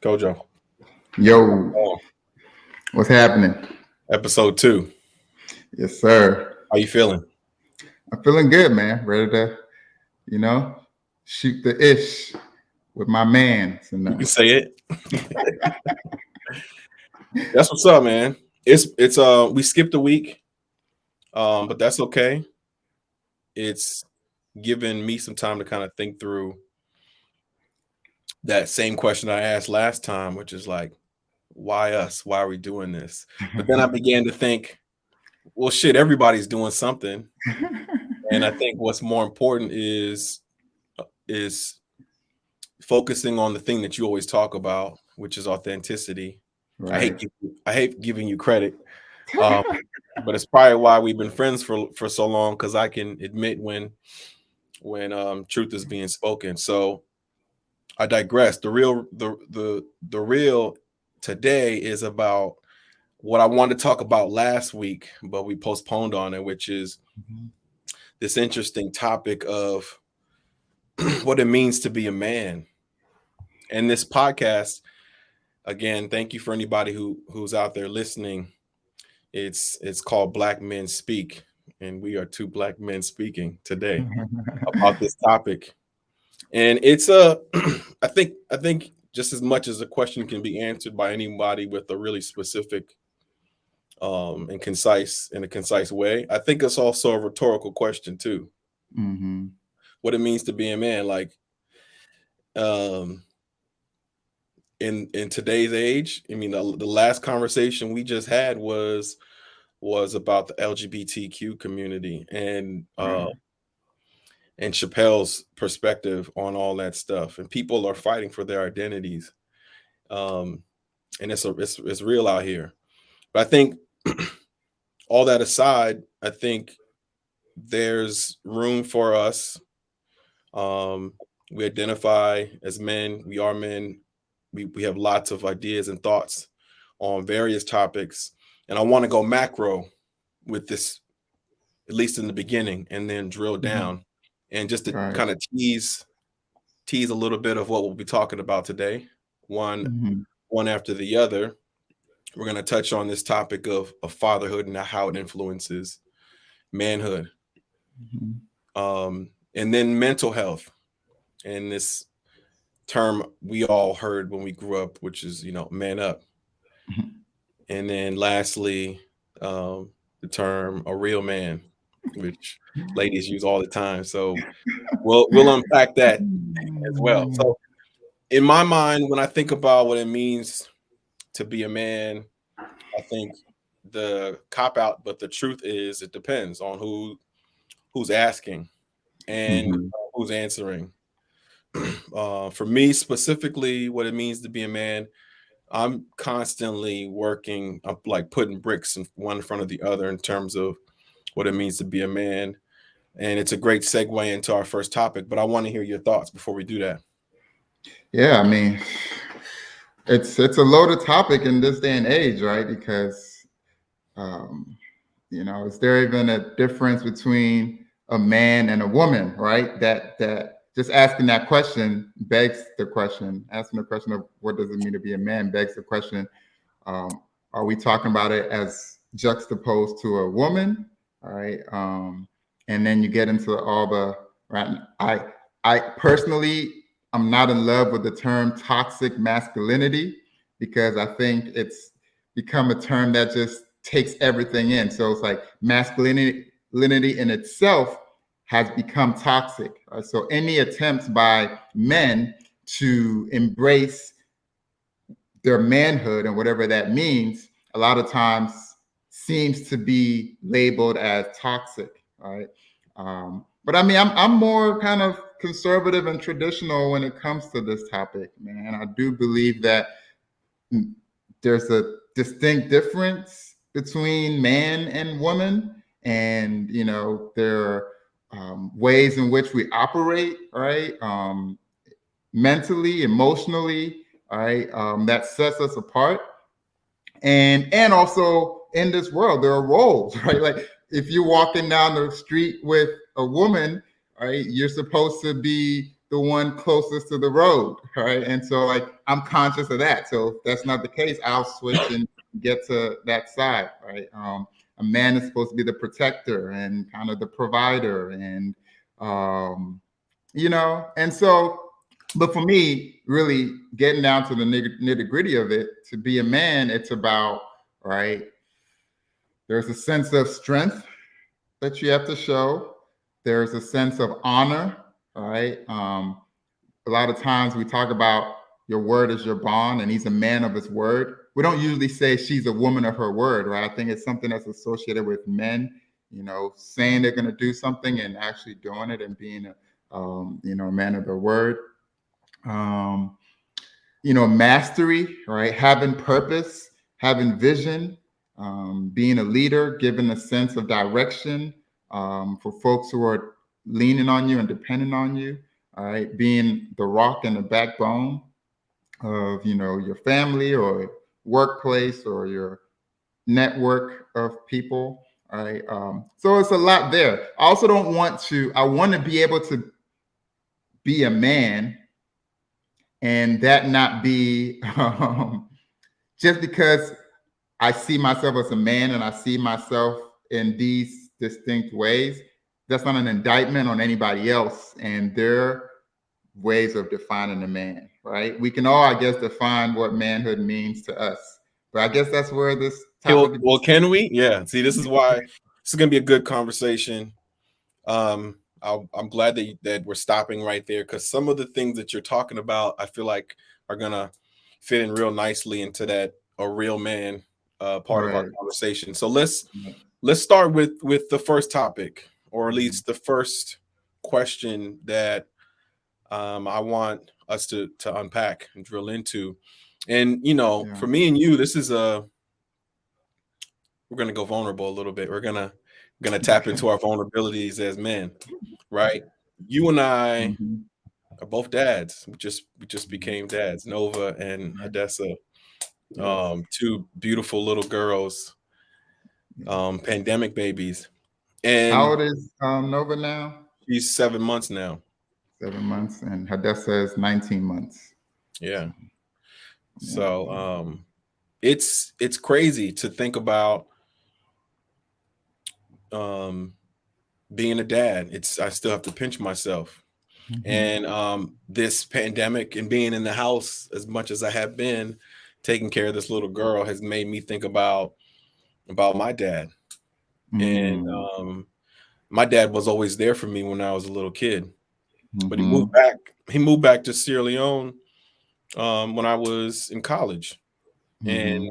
Kojo. Yo, Oh, what's happening? episode 2. Yes, sir. How you feeling? I'm feeling good, man. Ready to, you know, shoot the ish with my mans and You can say it. That's what's up, man. It's we skipped a week, but that's okay. It's given me some time to kind of think through that same question I asked last time, which is like, why us? Why are we doing this? But then I began to think, well, shit, everybody's doing something, and I think what's more important is focusing on the thing that you always talk about, which is authenticity. right. I hate giving you credit, um, but it's probably why we've been friends for so long, because I can admit when truth is being spoken. So I digress. The real today is about what I wanted to talk about last week, but we postponed on it, which is this interesting topic of what it means to be a man. And this podcast, again, thank you for anybody who's out there listening. It's called Black Men Speak, and we are 2 black men speaking today about this topic. And it's a I think just as much as a question can be answered by anybody with a really specific and concise way, I think it's also a rhetorical question too. Mm-hmm. What it means to be a man, like um in today's age. I mean, the last conversation we just had was about the LGBTQ community and Chappelle's perspective on all that stuff. And people are fighting for their identities, and it's real out here. But I think all that aside, I think there's room for us. We identify as men. We are men. We have lots of ideas and thoughts on various topics. And I want to go macro with this, at least in the beginning, and then drill down and just to Right. kind of tease a little bit of what we'll be talking about today, one after the other. We're going to touch on this topic of fatherhood and how it influences manhood, and then mental health, and this term we all heard when we grew up, which is man up. And then lastly, the term a real man, which ladies use all the time. So we'll unpack that as well. So in my mind, when I think about what it means to be a man, I think the cop out, but the truth is it depends on who's asking and who's answering. For me specifically, what it means to be a man, I'm constantly working up, like putting bricks in one in front of the other in terms of what it means to be a man. And it's a great segue into our first topic, but I want to hear your thoughts before we do that. Yeah, I mean, it's a loaded topic in this day and age, right? Because is there even a difference between a man and a woman, right? That just asking that question begs the question. Asking the question of what does it mean to be a man begs the question: are we talking about it as juxtaposed to a woman? All right, and then you get into all the right. I personally, I'm not in love with the term toxic masculinity because I think it's become a term that just takes everything in. So it's like masculinity in itself has become toxic. Right? So any attempts by men to embrace their manhood and whatever that means, a lot of times seems to be labeled as toxic. Right. But I mean, I'm more kind of conservative and traditional when it comes to this topic, man. I do believe that there's a distinct difference between man and woman, and there are ways in which we operate, right? Mentally, emotionally, right? That sets us apart, and also in this world there are roles, right? Like if you're walking down the street with a woman, right, you're supposed to be the one closest to the road, right? And so like I'm conscious of that. So if that's not the case, I'll switch and get to that side, right? A man is supposed to be the protector and kind of the provider, and and so, but for me, really getting down to the nitty gritty of it, to be a man, it's about, right, there's a sense of strength that you have to show. There's a sense of honor, right? A lot of times we talk about your word is your bond, and he's a man of his word. We don't usually say she's a woman of her word, right? I think it's something that's associated with men, saying they're going to do something and actually doing it, and being a man of their word. Um, Mastery, right? Having purpose, having vision, being a leader, giving a sense of direction for folks who are leaning on you and depending on you. All right, being the rock and the backbone of your family or workplace or your network of people. All right, so it's a lot there. I also don't want to. I want to be able to be a man and that not be just because I see myself as a man and I see myself in these distinct ways. That's not an indictment on anybody else and their ways of defining a man, right? We can all, I guess, define what manhood means to us. But I guess that's where this topic. Well, can we? Yeah. See, this is why this is going to be a good conversation. I'm glad that we're stopping right there, because some of the things that you're talking about, I feel like are gonna fit in real nicely into that a real man part of our Right. conversation. So let's start with the first topic, or at least the first question that I want us to unpack and drill into. And Yeah. for me and you, this is we're gonna go vulnerable a little bit. We're gonna tap into our vulnerabilities as men, right? You and I Mhm. are both dads. We just became dads, Nova and Right. Hadessa, Yes. two beautiful little girls, Yes. pandemic babies, How and old is Nova now? she's 7 months now. 7 months, and Hadessa is 19 months. Yeah. Yeah. So it's crazy to think about um being a dad. I still have to pinch myself. Mhm. And this pandemic and being in the house as much as I have been, taking care of this little girl, has made me think about my dad. And Mm. my dad was always there for me when I was a little kid, but he moved Mhm. back. He moved back to Sierra Leone when I was in college, and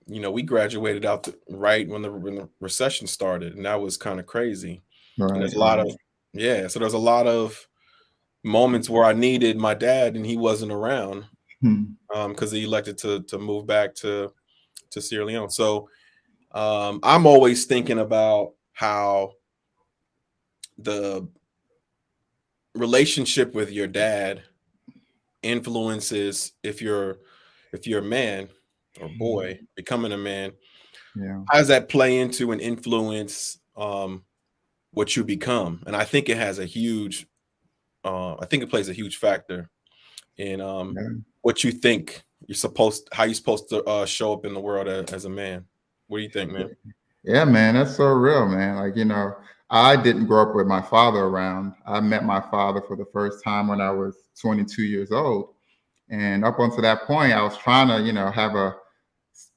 Mhm. we graduated out right when the recession started, and that was kind of crazy. And Right. there's a lot of Right. yeah, so there's a lot of moments where I needed my dad and he wasn't around Hmm. because he elected to move back to Sierra Leone. So I'm always thinking about how the relationship with your dad influences if you're a man or boy becoming a man. Yeah. How does that play into and influence what you become? And I think it has a huge I think it plays a huge factor in Yeah. what you think how you're supposed to show up in the world as a man. What do you think, man? Yeah, man, that's so real, man. Like, I didn't grow up with my father around. I met my father for the first time when I was 22 years old. And up until that point, I was trying to, have a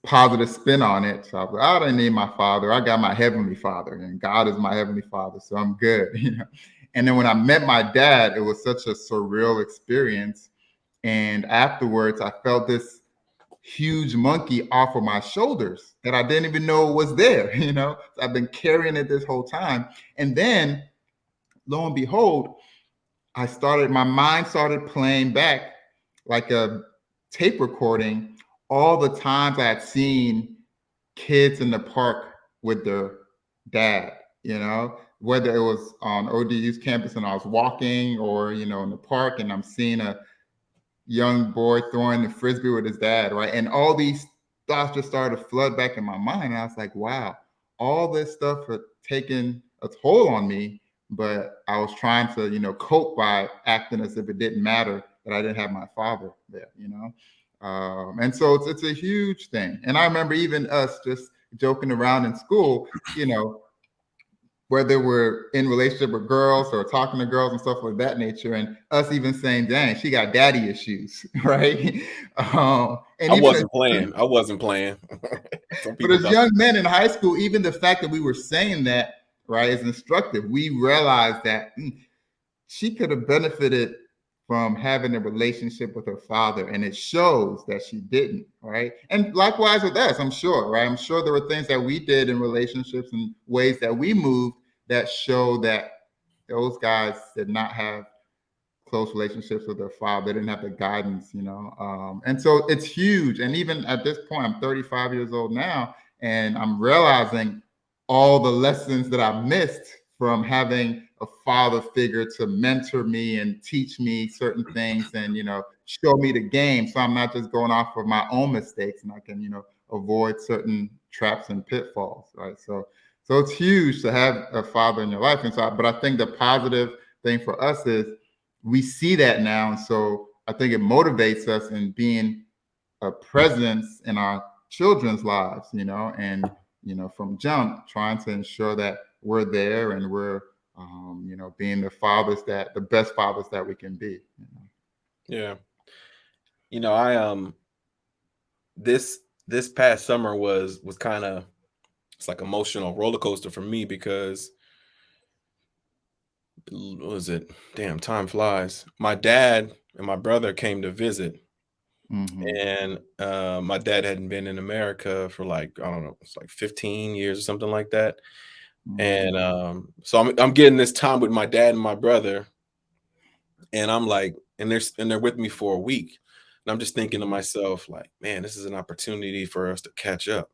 positive spin on it. So I was like, I don't need my father. I got my heavenly father, and God is my heavenly father. So I'm good, And then when I met my dad, it was such a surreal experience. And afterwards, I felt this huge monkey off of my shoulders that I didn't even know was there. So I've been carrying it this whole time. And then lo and behold, my mind started playing back like a tape recording all the times I had seen kids in the park with their dad, whether it was on ODU's campus and I was walking, or, in the park and I'm seeing a young boy throwing the frisbee with his dad, right? And all these thoughts just started to flood back in my mind. And I was like, wow, all this stuff had taken a toll on me but I was trying to, cope by acting as if it didn't matter that I didn't have my father there. And so it's a huge thing. And I remember even us just joking around in school, whether we're in relationship with girls or talking to girls and stuff like that nature, and us even saying, "Dang, she got daddy issues," right? And I even as, wasn't playing. I wasn't playing. Some but people as thought. young men in high school, even the fact that we were saying that, right, is instructive. We realized that she could have benefited from having a relationship with her father, and it shows that she didn't, right? And likewise with us, I'm sure, right? I'm sure there were things that we did in relationships and ways that we moved that show that those guys did not have close relationships with their father. They didn't have the guidance. And so it's huge. And even at this point, I'm 35 years old now, and I'm realizing all the lessons that I missed from having a father figure to mentor me and teach me certain things and, show me the game. So I'm not just going off of my own mistakes, and I can, avoid certain traps and pitfalls, right? So it's huge to have a father in your life. And so, but I think the positive thing for us is we see that now. And so I think it motivates us in being a presence in our children's lives, and, from jump, trying to ensure that we're there and we're, being the best fathers that we can be. Yeah. I this past summer was kind of, it's like emotional roller coaster for me because what was it? Damn, time flies. My dad and my brother came to visit, Mm-hmm. and my dad hadn't been in America for like, I don't know, it's like 15 years or something like that. Mm-hmm. And so I'm getting this time with my dad and my brother, and I'm like, and they're with me for a week, and I'm just thinking to myself like, man, this is an opportunity for us to catch up.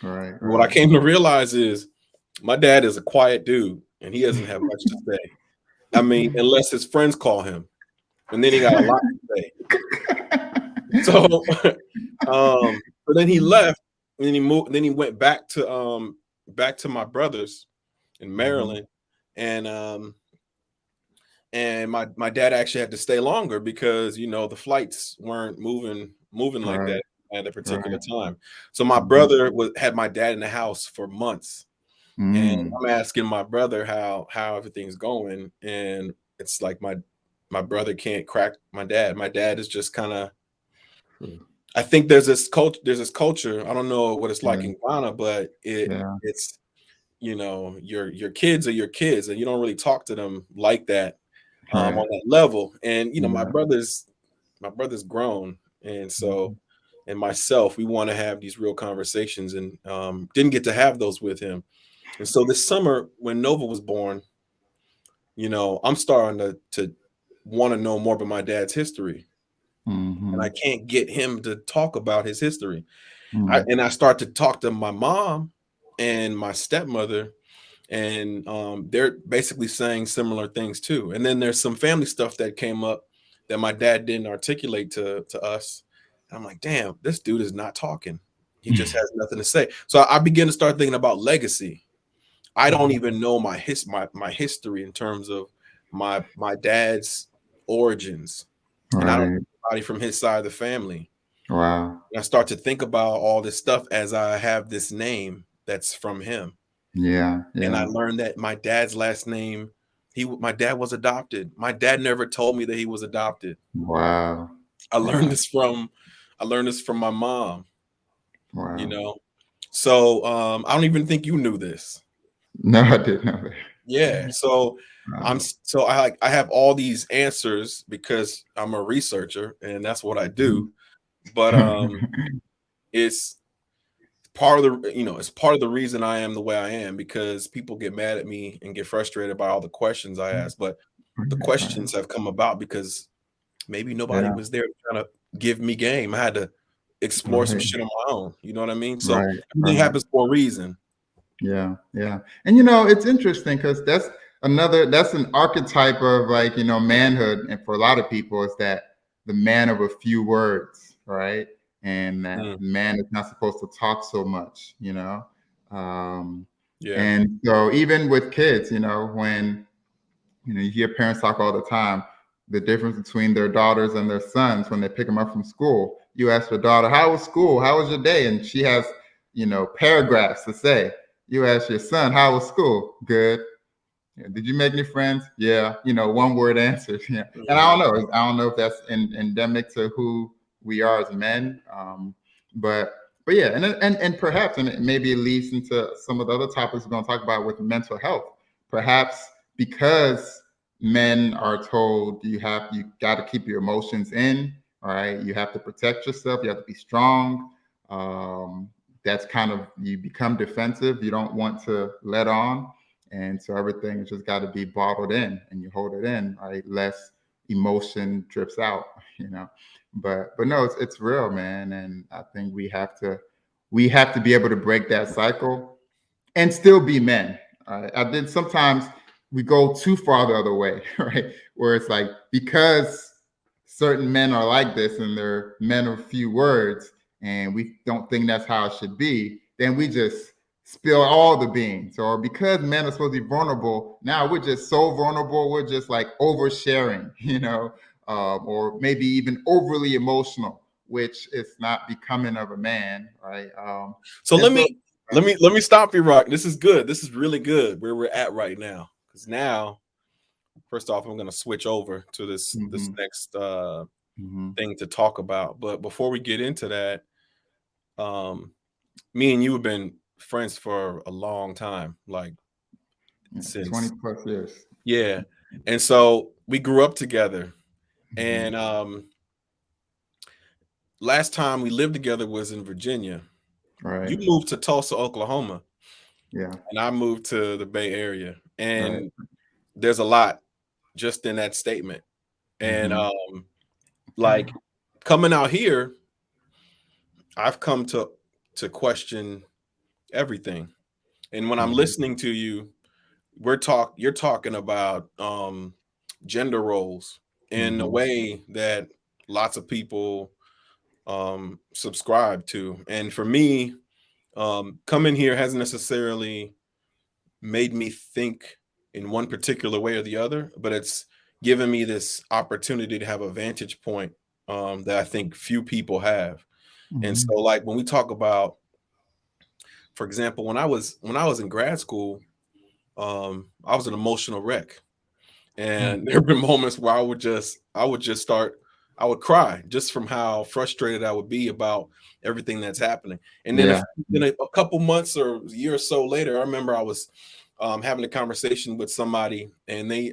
Right, What I right. came to realize is my dad is a quiet dude, and he doesn't have much to say. I mean, unless his friends call him, and then he got a lot to say. So, but then he left, and then he moved. Then he went back to my brothers in Mhm. Maryland, and my dad actually had to stay longer because the flights weren't moving like Right, that at a particular right. time. So my Mhm. brother had my dad in the house for months, and Mm. I'm asking my brother how everything's going, and it's like my brother can't crack my dad. My dad is just kind of. I think there's this culture. There's this culture. I don't know what it's like Yeah, in Ghana, but yeah. it's your kids are your kids, and you don't really talk to them like that Right. on that level. And my Yeah. brother's grown, and so Mhm. and myself, we want to have these real conversations, and didn't get to have those with him. And so this summer, when Nova was born, I'm starting to want to know more about my dad's history, and I Mhm. can't get him to talk about his history. Mm. I start to talk to my mom and my stepmother, and they're basically saying similar things too. And then there's some family stuff that came up that my dad didn't articulate to us. And I'm like, damn, this dude is not talking. He just has nothing to say. So I begin to start thinking about legacy. I don't Mhm. even know my history in terms of my dad's origins, and I don't Right. know anybody from his side of the family. Wow. And I start to think about all this stuff as I have this name that's from him. Yeah, And I yeah. learned that my dad's last name, my dad was adopted. My dad never told me that he was adopted. Wow. I learned Wow. this from I learned this from my mom, you Wow. know. So I don't even think you knew this. No, I didn't know that. Yeah. So Wow. I have all these answers because I'm a researcher and that's what I do. Mhm. But it's part of it's part of the reason I am the way I am, because people get mad at me and get frustrated by all the questions I ask. But the Right, right. questions have come about because maybe nobody Yeah. was there trying to give me game. I had to explore some Right. shit on my own. You know what I mean? So Right. everything Right. happens for a reason. Yeah, yeah. And it's interesting because that's an archetype of, like, manhood. And for a lot of people, is that the man of a few words, right? And that Mm, man is not supposed to talk so much. Um, yeah. and so even with kids, when You hear parents talk all the time, the difference between their daughters and their sons when they pick them up from school. You ask your daughter, how was school? How was your day? And she has, paragraphs to say. You ask your son, how was school? Good. Yeah. Did you make any friends? Yeah. One word answers. Yeah. And I don't Mhm. know. I don't know if that's endemic to who we are as men. But but yeah, and perhaps, and maybe it leads into some of the other topics we're going to talk about with mental health. Perhaps because men are told you got to keep your emotions in. All right. You have to protect yourself. You have to be strong. That's kind of, you become defensive. You don't want to let on, and so everything has just got to be bottled in, and you hold it in, right? Less emotion drips out, you know. But no, it's real, man. And I think we have to be able to break that cycle and still be men. I did sometimes we go too far the other way, right? Where it's like, because certain men are like this and they're men of few words, and we don't think that's how it should be, then we just spill all the beans. Or because men are supposed to be vulnerable, now we're just so vulnerable, we're just like oversharing, or maybe even overly emotional, which is not becoming of a man, right? So And let so, me let me stop you, Rock. This is good. This is really good where we're at right now. Because now, first off, I'm going to switch over to this mhm, next mhm. thing to talk about. But before we get into that, um, me and you have been friends for a long time, like Yeah, 20 since plus years. yeah. And so we grew up together. Mhm. And last time we lived together was in Virginia. You Right. moved to Tulsa, Oklahoma, Yeah. and I moved to the Bay Area. Right. And there's a lot just in that statement. And Mhm. like coming out here, I've come to question everything. And when I'm Yeah. listening to you, you're talking about gender roles in a Mhm. way that lots of people subscribe to. And for me, coming here hasn't necessarily made me think in one particular way or the other, but it's given me this opportunity to have a vantage point that I think few people have. And so, Mhm. like when we talk about, for example, when I was in grad school, I was an emotional wreck, Mm. and there have been moments where I would just start, I would cry just from how frustrated I would be about everything that's happening. And then Yeah. if then a couple months or a year or so later, I remember I was having a conversation with somebody, and they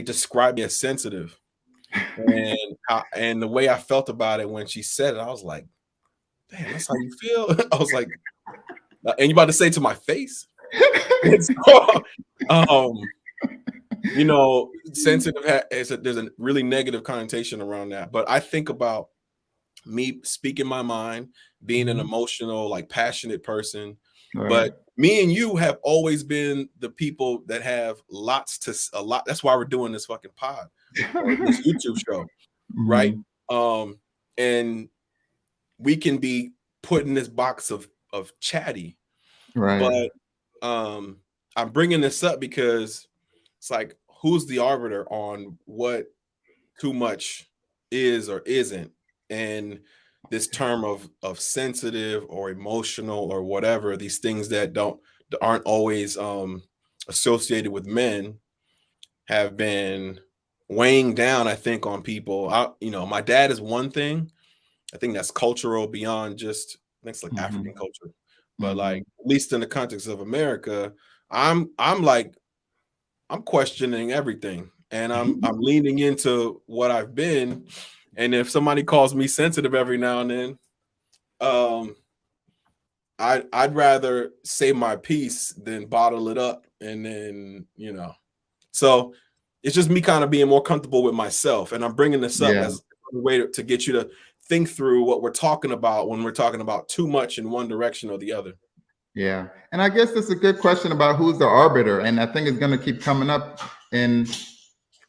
described me as sensitive, and the way I felt about it when she said it, I was like, "Damn, that's how you feel." I was like, "And you about to say it to my face?" And so, um, sensitive there's a really negative connotation around that. But I think about me speaking my mind, being an Mhm. emotional, like passionate person. Right. But me and you have always been the people that have a lot. That's why we're doing this fucking pod or this YouTube show, right? Mhm. Um, and we can be put in this box of chatty, Right. but um, I'm bringing this up because it's like, who's the arbiter on what too much is or isn't? And this term of sensitive or emotional or whatever, these things that aren't always associated with men, have been weighing down, I think, on people. My dad is one thing. I think that's cultural beyond just, I think it's like African Mhm. culture. But like, Mhm. at least in the context of America, I'm like, I'm questioning everything, and I'm leaning into what I've been. And if somebody calls me sensitive every now and then, um, I'd rather say my piece than bottle it up, and then So it's just me kind of being more comfortable with myself, and I'm bringing this up Yeah. as a way to get you to think through what we're talking about when we're talking about too much in one direction or the other. Yeah. And I guess that's a good question about who's the arbiter. And I think it's going to keep coming up in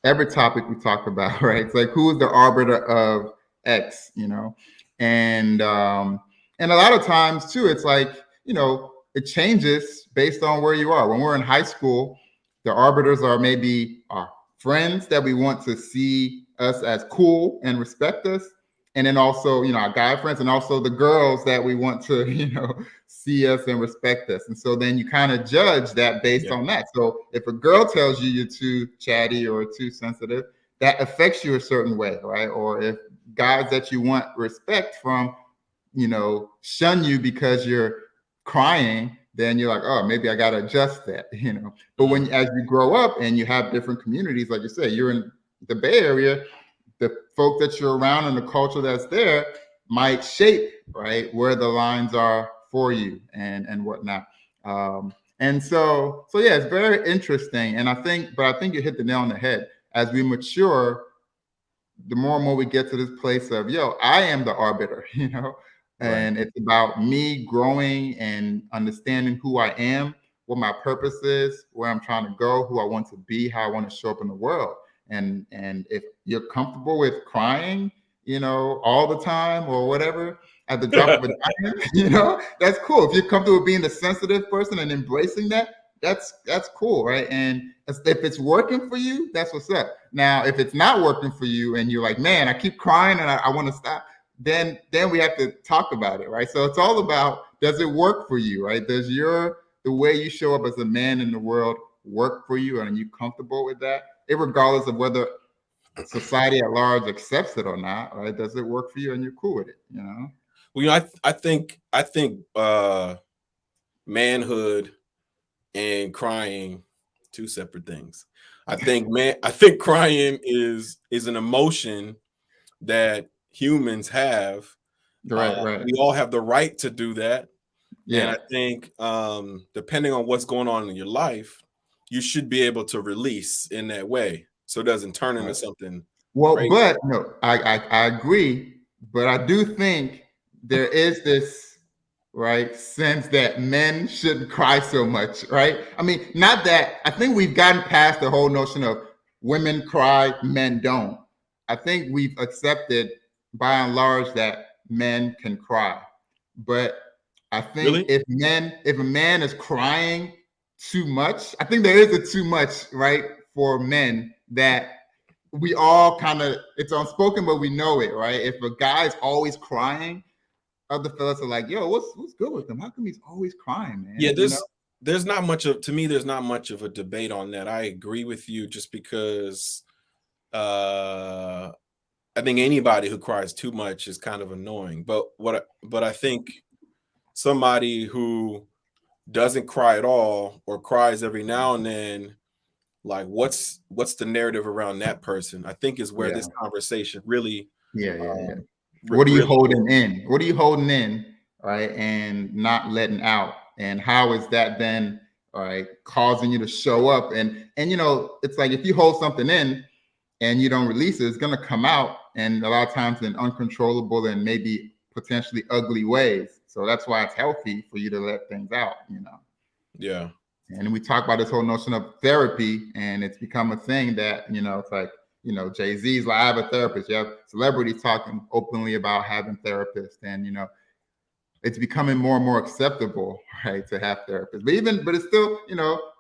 every topic we talk about, right? It's like, who's the arbiter of X, and a lot of times too, it's like, it changes based on where you are. When we're in high school, The arbiters are maybe our friends that we want to see us as cool and respect us. And then also, our guy friends, and also the girls that we want to, see us and respect us. And so then you kind of judge that based Yeah. on that. So if a girl tells you you're too chatty or too sensitive, that affects you a certain way, right? Or if guys that you want respect from, shun you because you're crying, then you're like, oh, maybe I got to adjust that. But Mm. as you grow up and you have different communities, like you say, you're in the Bay Area, the folk that you're around and the culture that's there might shape, right, where the lines are for you and whatnot. And so yeah, it's very interesting. And I think you hit the nail on the head. As we mature, the more and more we get to this place of, I am the arbiter, Right. and it's about me growing and understanding who I am, what my purpose is, where I'm trying to go, who I want to be, how I want to show up in the world. And if you're comfortable with crying, all the time or whatever, at the drop of a dime, that's cool. If you're comfortable with being the sensitive person and embracing that, that's cool, right? And if it's working for you, that's what's up. Now, if it's not working for you and you're like, man, I keep crying and I want to stop, then we have to talk about it, right? So it's all about, does it work for you, right? Does the way you show up as a man in the world work for you, and are you comfortable with that? Regardless of whether society at large accepts it or not, right? Does it work for you and you're cool with it? Well, I think manhood and crying, two separate things. I think crying is an emotion that humans have. Right. We all have the right to do that. And I Yeah. think depending on what's going on in your life, you should be able to release in that way so it doesn't turn into Right. something Well, crazy. but no, I agree, but I do think there is this right sense that men shouldn't cry so much, right? I mean, not that I think we've gotten past the whole notion of women cry, men don't. I think we've accepted by and large that men can cry, but I think Really? if a man is crying too much, I think there is a too much, right, for men that we all kind of, it's unspoken, but we know it, right? If a guy's always crying, other fellas are like, yo, what's good with him? How come he's always crying, Yeah, man? there's not much of to me there's not much of a debate on that. I agree with you just because uh I think anybody who cries too much is kind of annoying. But I think somebody who doesn't cry at all or cries every now and then, like what's the narrative around that person? I think is where Yeah, this conversation really yeah. um What are you really holding in? What are you holding in, right? And not letting out. And how is that then, all right, causing you to show up? And it's like if you hold something in and you don't release it, it's gonna come out, and a lot of times in uncontrollable and maybe potentially ugly ways. So that's why it's healthy for you to let things out. yeah. And we talk about this whole notion of therapy, and it's become a thing that, it's like, Jay-Z's like, I have a therapist. You have celebrities talking openly about having therapists, and, it's becoming more and more acceptable, right, to have therapists. But it's still,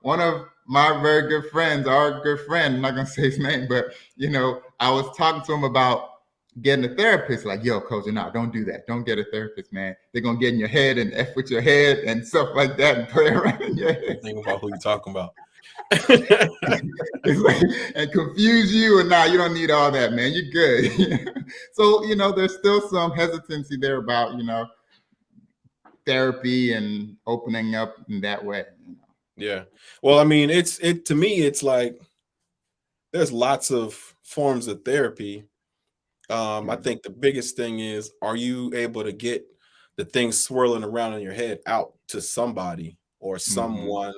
one of my very good friends, our good friend, I'm not gonna say his name, but I was talking to him about getting a therapist. Like, yo, Kojo, no, don't do that. Don't get a therapist, man. They're gonna get in your head and F with your head and stuff like that and play around in your head. Think about who you're talking about. It's like, and confuse you, and now you don't need all that, man. You're good. So, there's still some hesitancy there about, therapy and opening up in that way. Yeah. Well, I mean, it to me, it's like there's lots of forms of therapy. I Yeah. think the biggest thing is, are you able to get the things swirling around in your head out to somebody or Mm-hmm. someone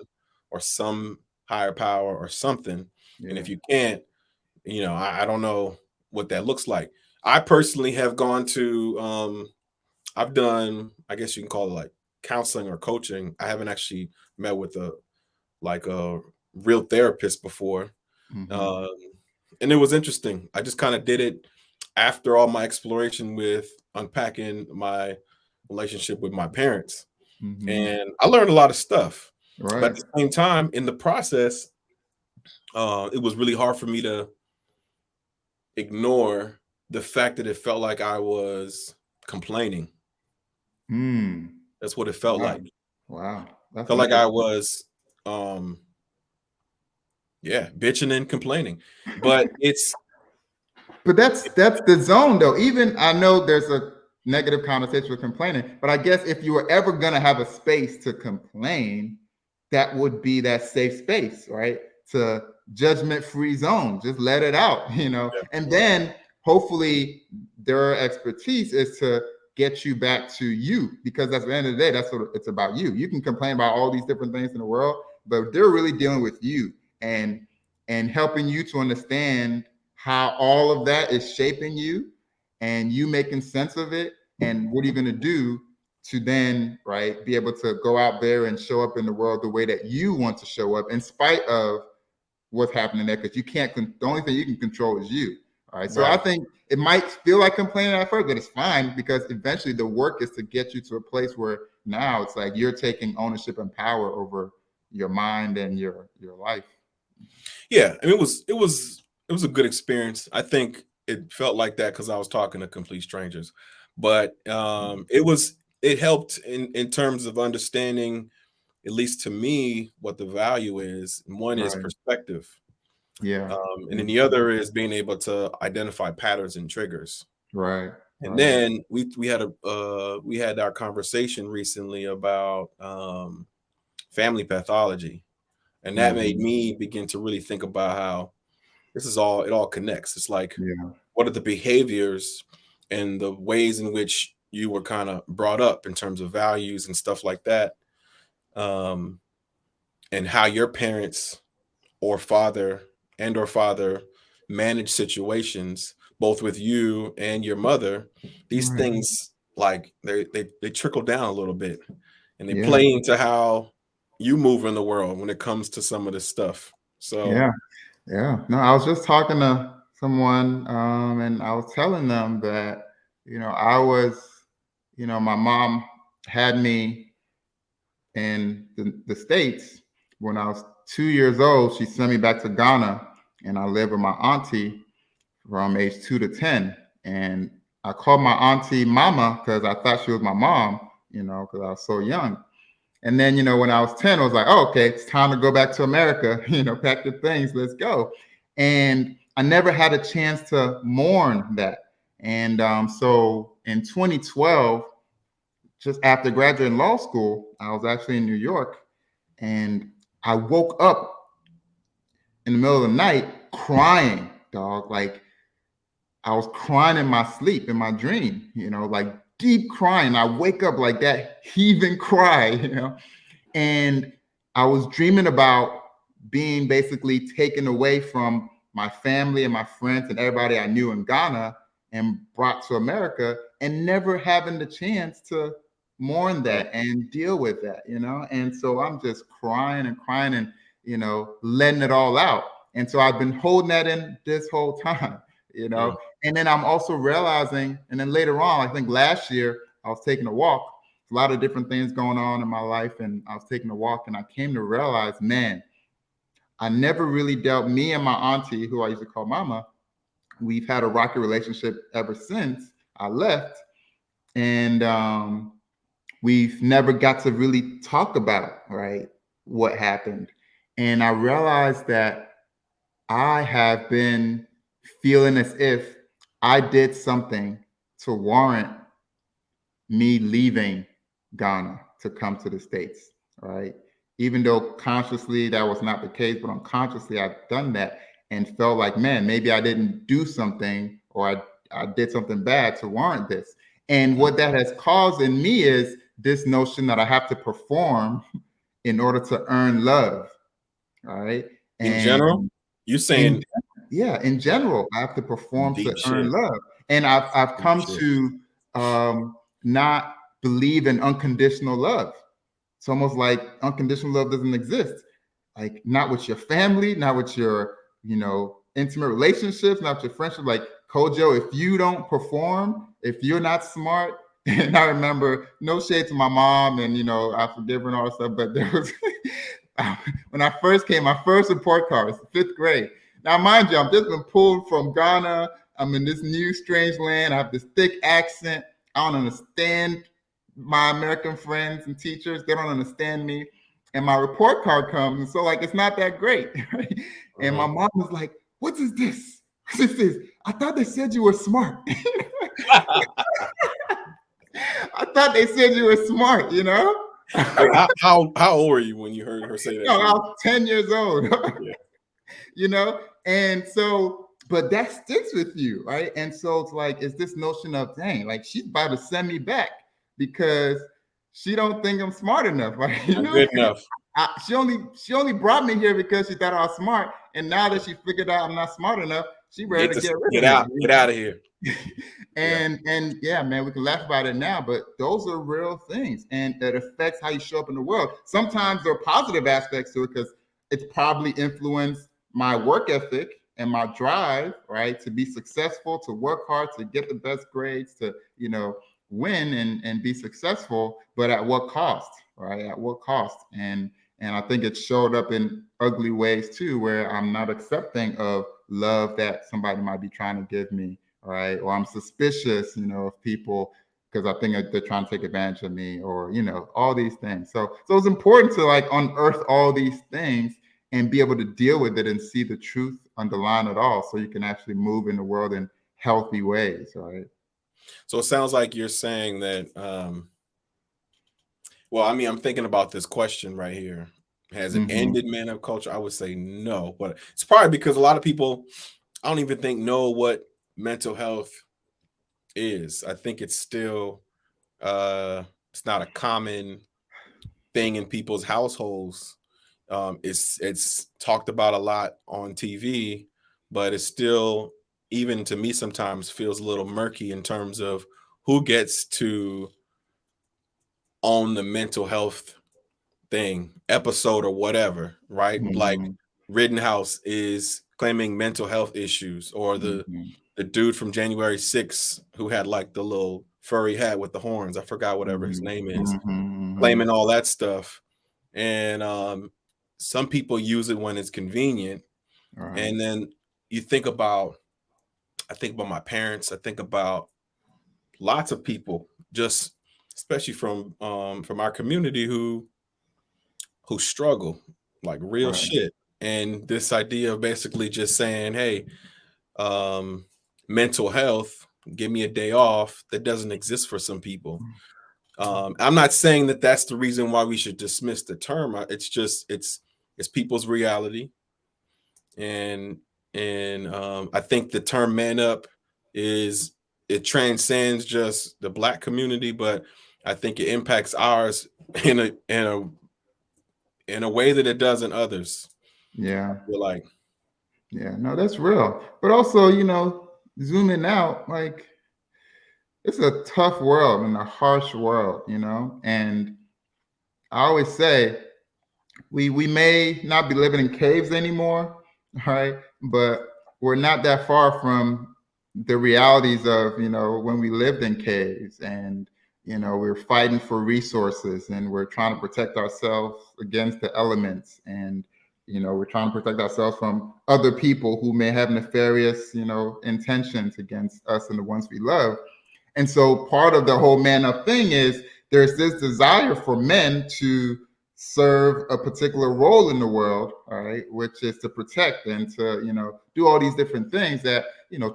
or some higher power or something? And Yeah. if you can't, I don't know what that looks like. I personally have gone to I've done, I guess you can call it like counseling or coaching. I haven't actually met with a real therapist before. Mm-hmm. Um, and it was interesting. I just kind of did it after all my exploration with unpacking my relationship with my parents. Mm-hmm. And I learned a lot of stuff. But at Right. the same time, in the process, it was really hard for me to ignore the fact that it felt like I was complaining. Mm. That's what it felt Wow. like. Wow. That's Felt like I interesting. was, um, yeah, bitching and complaining. But it's But that's the zone though. Even I know there's a negative connotation with complaining, but I guess if you were ever gonna have a space to complain, that would be that safe space, right? To judgment-free zone. Just let it out, you know. yeah, And then hopefully their expertise is to get you back to you, because at the end of the day, that's what it's about. You can complain about all these different things in the world, but they're really dealing with you and helping you to understand how all of that is shaping you and you making sense of it, and what are you going to do to then, right, be able to go out there and show up in the world the way that you want to show up in spite of what's happening there, because you can't the only thing you can control is you. All right, so I right. think it might feel like complaining at first, but it's fine, because eventually the work is to get you to a place where now it's like you're taking ownership and power over your mind and your life. Yeah, I mean, it was a good experience. I think it felt like that because I was talking to complete strangers, but it helped in terms of understanding, at least to me, what the value is. And one is Right. perspective, Yeah. and Yeah. then the other is being able to identify patterns and triggers. Right. And Right. then we had our conversation recently about family pathology, and that made Mhm. me begin to really think about how it all connects. It's like, Yeah. what are the behaviors and the ways in which you were kind of brought up in terms of values and stuff like that, um, and how your parents or father manage situations both with you and your mother. These Right. things, like, they trickle down a little bit, and they Yeah. play into how you move in the world when it comes to some of this stuff. So Yeah. Yeah. No, I was just talking to someone, and I was telling them that, I was, my mom had me in the States when I was 2 years old. She sent me back to Ghana, and I lived with my auntie from age 2 to 10. And I called my auntie Mama because I thought she was my mom, because I was so young. And then, when I was 10, I was like, oh, okay, it's time to go back to America, pack your things, let's go. And I never had a chance to mourn that. And so in 2012, just after graduating law school, I was actually in New York, and I woke up in the middle of the night crying, dog. Like, I was crying in my sleep, in my dream, like deep crying. I wake up like that heaving cry, and I was dreaming about being basically taken away from my family and my friends and everybody I knew in Ghana and brought to America, and never having the chance to mourn right. that and deal with that, And so I'm just crying and crying and, letting it all out. And so I've been holding that in this whole time, you Mm, know. And then I'm also realizing, and then later on, I think last year, I was taking a walk, a lot of different things going on in my life, and I was taking a walk, and I came to realize, man, I never really dealt, me and my auntie, who I used to call Mama, we've had a rocky relationship ever since I left. And we've never got to really talk about, right, what happened. And I realized that I have been feeling as if I did something to warrant me leaving Ghana to come to the States, right? Even though consciously that was not the case, but unconsciously I've done that and felt like, man, maybe I didn't do something, or I did something bad to warrant this. And mm. what that has caused in me is this notion that I have to perform in order to earn love, right? In general, And you in saying yeah, in general, I have to perform to deep earn shit, love. And I've deep come shit. to not believe in unconditional love. It's almost like unconditional love doesn't exist. Like, not with your family, not with your, intimate relationships, not with your friendship. Like, Kojo, if you don't perform, if you're not smart, and I remember, no shade to my mom, and I forgive her and all that stuff, but there was when I first came, my first report card was 5th grade. Now, mind you, I've just been pulled from Ghana. I'm in this new strange land. I have this thick accent. I don't understand my American friends and teachers. They don't understand me. And my report card comes, and so like it's not that great. Right? And my Mhm. mom was like, "What is this? What is this? I thought they said you were smart. I thought they said you were smart. You know." Wait, how old were you when you heard her say that No, to I you? was 10 years old. Yeah. You know, and so but that sticks with you, right? And so it's like it's this notion of, dang, like she's about to send me back because she don't think I'm smart enough, right? You Not know, good enough. she only brought me here because she thought I was smart, and now that she figured out I'm not smart enough, she ready to get rid of me. Get out of here. Yeah. And yeah, man, we can laugh about it now, but those are real things, and it affects how you show up in the world. Sometimes there are positive aspects to it because it's probably influenced my work ethic and my drive, right, to be successful, to work hard, to get the best grades, to win and be successful, but at what cost, right? At what cost? And I think it showed up in ugly ways too, where I'm not accepting of love that somebody might be trying to give me, right? Or I'm suspicious, of people because I think they're trying to take advantage of me, or all these things. So it's important to like unearth all these things and be able to deal with it and see the truth underlying it all, so you can actually move in the world in healthy ways, right? So it sounds like you're saying that well, I mean, I'm thinking about this question right here. Has it Mm-hmm. ended man up culture? I would say no, but it's probably because a lot of people, I don't even think, know what mental health is. I think it's not a common thing in people's households. It's talked about a lot on TV, but it's still, even to me, sometimes feels a little murky in terms of who gets to own the mental health thing, episode, or whatever, right? Like Mm-hmm. Rittenhouse is claiming mental health issues, or Mm-hmm. the dude from January 6th who had like the little furry hat with the horns. I forgot whatever his Mm-hmm. name is, Mm-hmm. claiming all that stuff. And some people use it when it's convenient. All right. And then you think about, I think about my parents. I think about lots of people, just especially from our community who struggle, like real Right. shit. And this idea of basically just saying, hey, um, mental health, give me a day off, that doesn't exist for some people. I'm not saying that that's the reason why we should dismiss the term. It's just it's people's reality, and I think the term "man up" is, it transcends just the Black community, but I think it impacts ours in a way that it doesn't others. I Yeah. feel like. Yeah. No, that's real. But also, zooming out, like it's a tough world and a harsh world, and I always say we may not be living in caves anymore, right? But we're not that far from the realities of when we lived in caves, and we're fighting for resources, and we're trying to protect ourselves against the elements, and we're trying to protect ourselves from other people who may have nefarious intentions against us and the ones we love. And so part of the whole man up thing is there's this desire for men to serve a particular role in the world, all right, which is to protect and to, do all these different things that,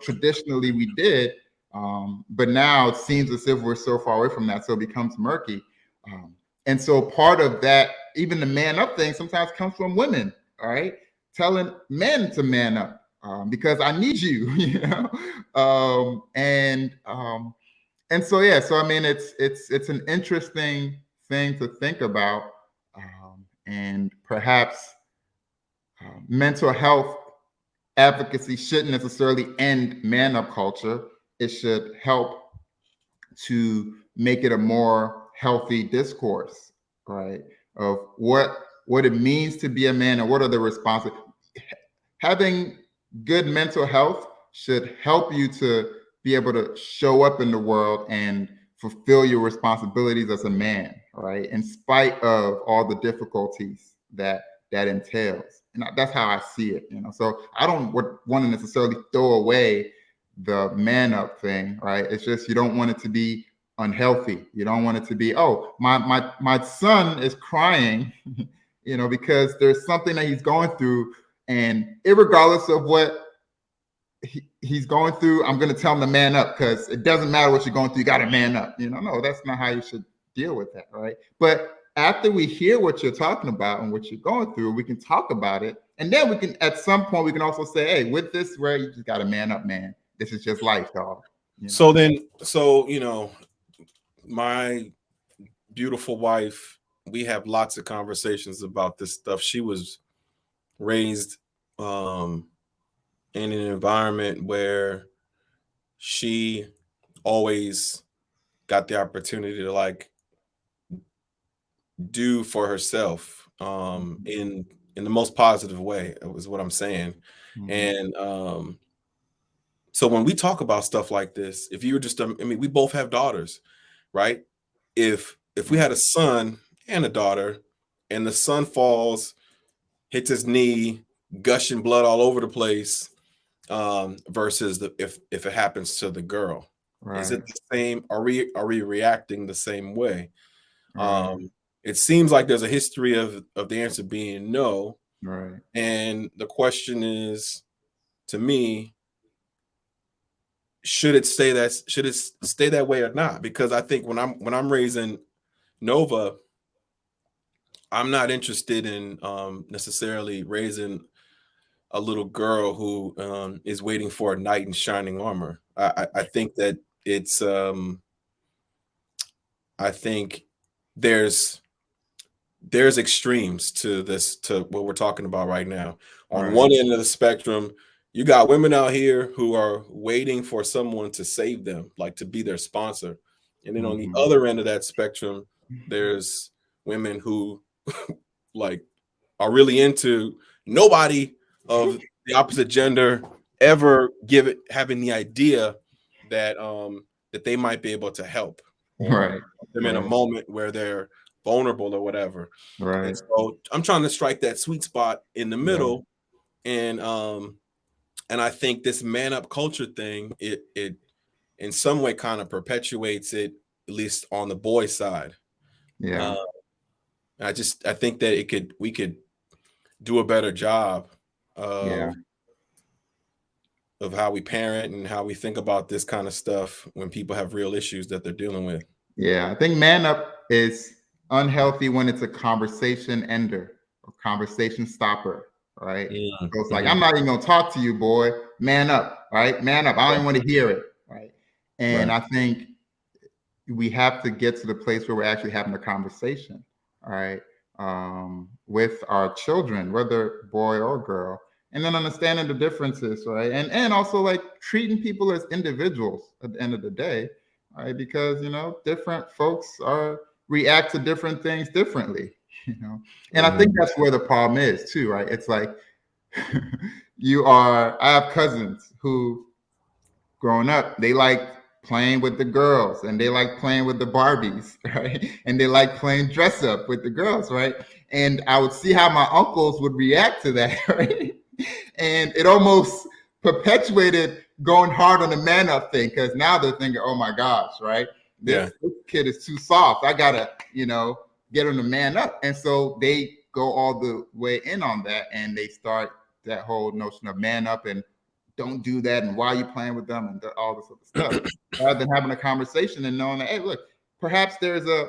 traditionally we did. But now it seems as if we're so far away from that, so it becomes murky. Um, and so part of that, even the man up thing, sometimes comes from women, all right, telling men to man up because I need you, and so yeah, so I mean, it's an interesting thing to think about, and perhaps mental health advocacy shouldn't necessarily end man up culture. It should help to make it a more healthy discourse, right? Of what it means to be a man and what are the responses. Having good mental health should help you to be able to show up in the world and fulfill your responsibilities as a man, right? In spite of all the difficulties that that entails. And that's how I see it, you know. So I don't want to necessarily throw away the man up thing, right? It's just you don't want it to be unhealthy. You don't want it to be, oh, my son is crying, you know, because there's something that he's going through, and irregardless of what he's going through, I'm going to tell him to man up, because it doesn't matter what you're going through, you got to man up. You know, no, that's not how you should deal with that, right? But after we hear what you're talking about and what you're going through, we can talk about it, and then we can, at some point, we can also say, hey, with this, where you just got to man up, man. This is just life, dog. You know. So you know, my beautiful wife, we have lots of conversations about this stuff. She was raised in an environment where she always got the opportunity to like do for herself in the most positive way, was what I'm saying. Mm-hmm. And so when we talk about stuff like this, if you were just I mean, we both have daughters, right? If we had a son and a daughter, and the son falls, hits his knee, gushing blood all over the place, versus if it happens to the girl, is Right. it the same? Are we reacting the same way? Right. It seems like there's a history of the answer being no, Right. and the question is, to me, should it stay that way or not? Because I think when I'm raising Nova, I'm not interested in necessarily raising a little girl who is waiting for a knight in shining armor. I think that it's I think there's there's extremes to this, to what we're talking about right now. On Right. one end of the spectrum, you got women out here who are waiting for someone to save them, like to be their sponsor. And then on the Mm-hmm. other end of that spectrum, there's women who like are really into nobody of the opposite gender ever having the idea that they might be able to help or Right. put them in a Right. moment where they're vulnerable or whatever. And Right. so I'm trying to strike that sweet spot in the Yeah. middle. And I think this man up culture thing, it in some way kind of perpetuates it, at least on the boy side. Yeah. Uh, I think that we could do a better job Yeah. of how we parent and how we think about this kind of stuff when people have real issues that they're dealing with. Yeah, I think man up is unhealthy when it's a conversation ender, a conversation stopper, right? So it's like, Mhm. I'm not even gonna talk to you, boy. Man up, right? Man up. I don't even want to hear it, right? And Right. I think we have to get to the place where we're actually having a conversation, all right, with our children, whether boy or girl, and then understanding the differences, right, and also like treating people as individuals at the end of the day, right, because you know different folks are react to different things differently, you know, and I think Mhm. that's where the problem is too, right? It's like you are. I have cousins who growing up, they like playing with the girls and they like playing with the Barbies, right? And they like playing dress up with the girls, right? And I would see how my uncles would react to that, right? And it almost perpetuated going hard on the man up thing because now they're thinking, oh my gosh, right? Yeah. This kid is too soft. I gotta, you know, get him to man up. And so they go all the way in on that and they start that whole notion of man up and don't do that and why are you playing with them and all this other stuff rather than having a conversation and knowing that, hey, look, perhaps there's a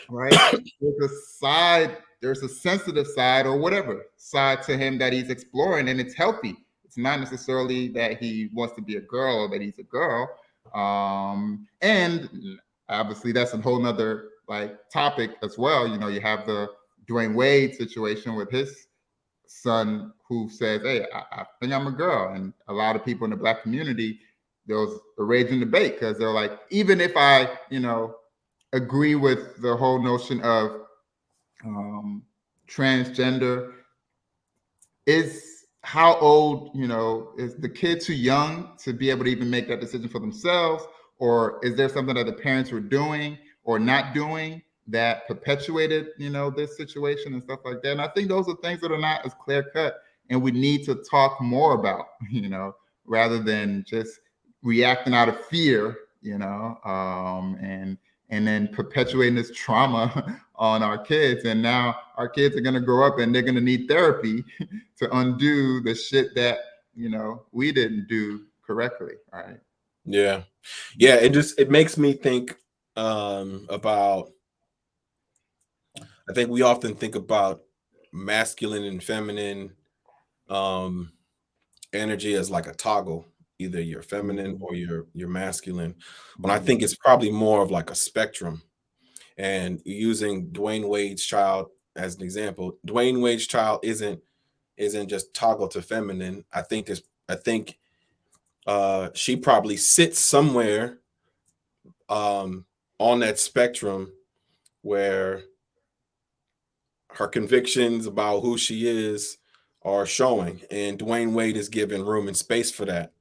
right, there's a side, there's a sensitive side or whatever side to him that he's exploring and it's healthy. It's not necessarily that he wants to be a girl or that he's a girl. And obviously that's a whole nother like topic as well. You know, you have the Dwayne Wade situation with his son who says, "Hey, I think I'm a girl," and a lot of people in the black community, there was a raging debate because they're like, even if I, you know, agree with the whole notion of um, transgender, is how old, you know, is the kid too young to be able to even make that decision for themselves, or is there something that the parents were doing or not doing? that perpetuated, this situation and stuff like that. And I think those are things that are not as clear cut, and we need to talk more about, rather than just reacting out of fear, and then perpetuating this trauma on our kids. And now our kids are going to grow up and they're going to need therapy to undo the shit that, we didn't do correctly. Right. Yeah. Yeah. It makes me think about, I think we often think about masculine and feminine energy as like a toggle. Either you're feminine or you're masculine. When I think it's probably more of like a spectrum. And using Dwayne Wade's child as an example, Dwayne Wade's child isn't just toggle to feminine. I think she probably sits somewhere on that spectrum where her convictions about who she is are showing, and Dwayne Wade is giving room and space for that.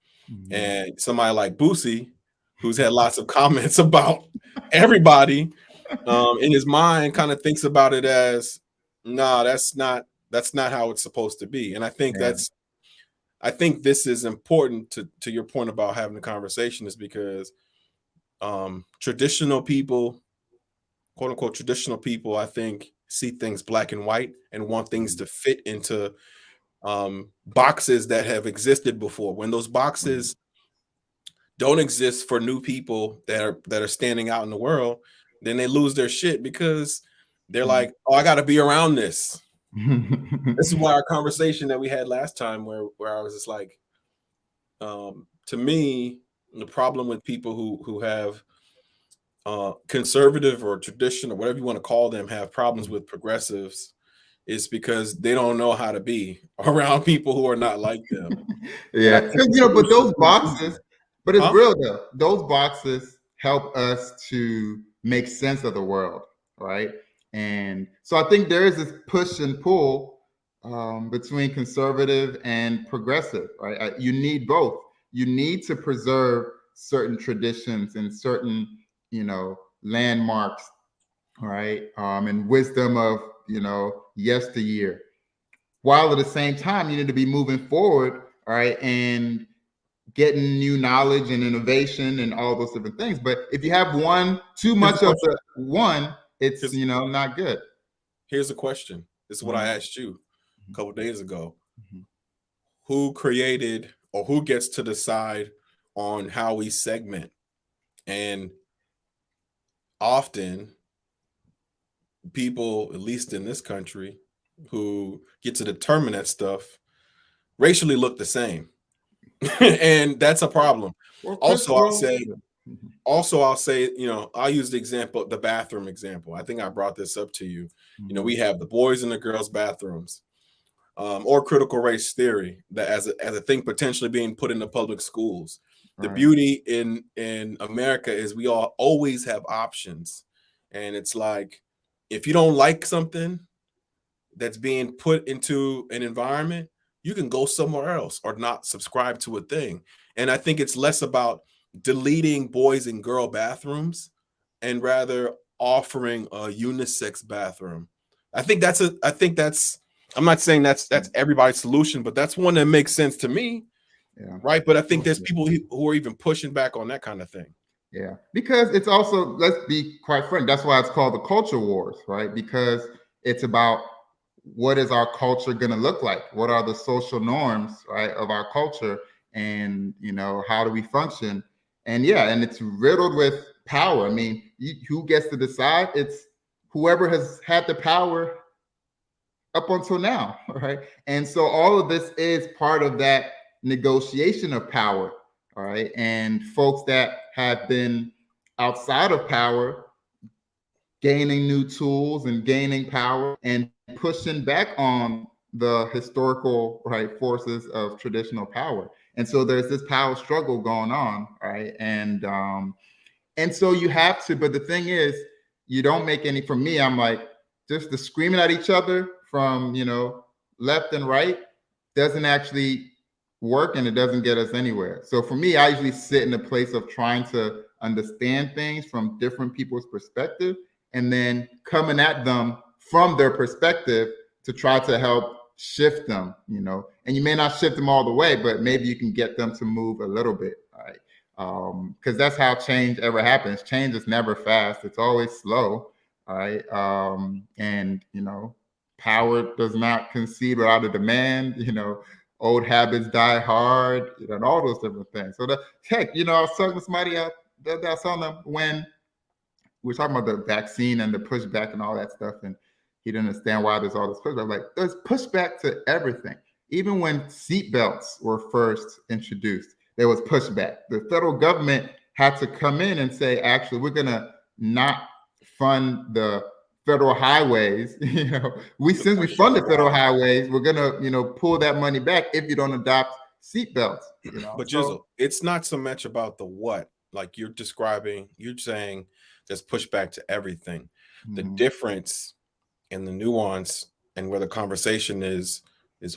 And somebody like Boosie, who's had lots of comments about everybody, in his mind, kind of thinks about it as, nah, that's not how it's supposed to be. And I think this is important to your point about having the conversation, is because traditional people, quote unquote traditional people, I think see things black and white and want things to fit into boxes that have existed before. When those boxes don't exist for new people that are standing out in the world, then they lose their shit, because they're like, oh, I got to be around this. This is why our conversation that we had last time, where I was just like, to me, the problem with people who have conservative or traditional, whatever you want to call them, have problems with progressives, is because they don't know how to be around people who are not like them. And I Yeah, think but those boxes, but it's huh? real though. Those boxes help us to make sense of the world, right? And so I think there is this push and pull between conservative and progressive, right? You need both. You need to preserve certain traditions and certain, landmarks, right? And wisdom of, yesteryear, while at the same time you need to be moving forward, all right, and getting new knowledge and innovation and all those different things. But if you have too Here's a much of question. the one, it's Here's, not good. here's a question. This is what I asked you a couple days ago. Who created, or who gets to decide on how we segment? And often people, at least in this country, who get to determine that stuff racially look the same. And that's a problem. Well, Also, I'll say, I'll use the example, the bathroom example. I think I brought this up to you. We have the boys and the girls bathrooms, or critical race theory, that as a thing potentially being put into public schools. The beauty in America is we all always have options. And it's like, if you don't like something that's being put into an environment, you can go somewhere else or not subscribe to a thing. And I think it's less about deleting boys and girl bathrooms and rather offering a unisex bathroom. I think that's I'm not saying that's everybody's solution, but that's one that makes sense to me. Yeah. Right. But I think there's people who are even pushing back on that kind of thing. Yeah, because it's also, let's be quite frank, that's why it's called the culture wars, right? Because it's about, what is our culture going to look like? What are the social norms, right, of our culture? And, how do we function? And yeah, and it's riddled with power. I mean, who gets to decide? It's whoever has had the power up until now, right? And so all of this is part of that negotiation of power, all right? And folks that have been outside of power gaining new tools and gaining power and pushing back on the historical, right, forces of traditional power. And so there's this power struggle going on, right? And so you have to, but the thing is, you don't make any, for me, I'm like, just the screaming at each other from, left and right doesn't actually work, and it doesn't get us anywhere. So for me, I usually sit in a place of trying to understand things from different people's perspective and then coming at them from their perspective to try to help shift them, and you may not shift them all the way, but maybe you can get them to move a little bit, right? Because that's how change ever happens. Change is never fast, it's always slow, all right? And power does not concede without a demand, old habits die hard, and all those different things. So heck, I was talking to somebody that I saw them when we were talking about the vaccine and the pushback and all that stuff, and he didn't understand why there's all this pushback. Like, there's pushback to everything. Even when seatbelts were first introduced, there was pushback. The federal government had to come in and say, actually, we're gonna not fund the federal highways. Since we fund the federal highways, we're gonna, pull that money back if you don't adopt seatbelts. But So Jizzle, it's not so much about the what, like you're describing, you're saying there's pushback to everything. The difference and the nuance and where the conversation is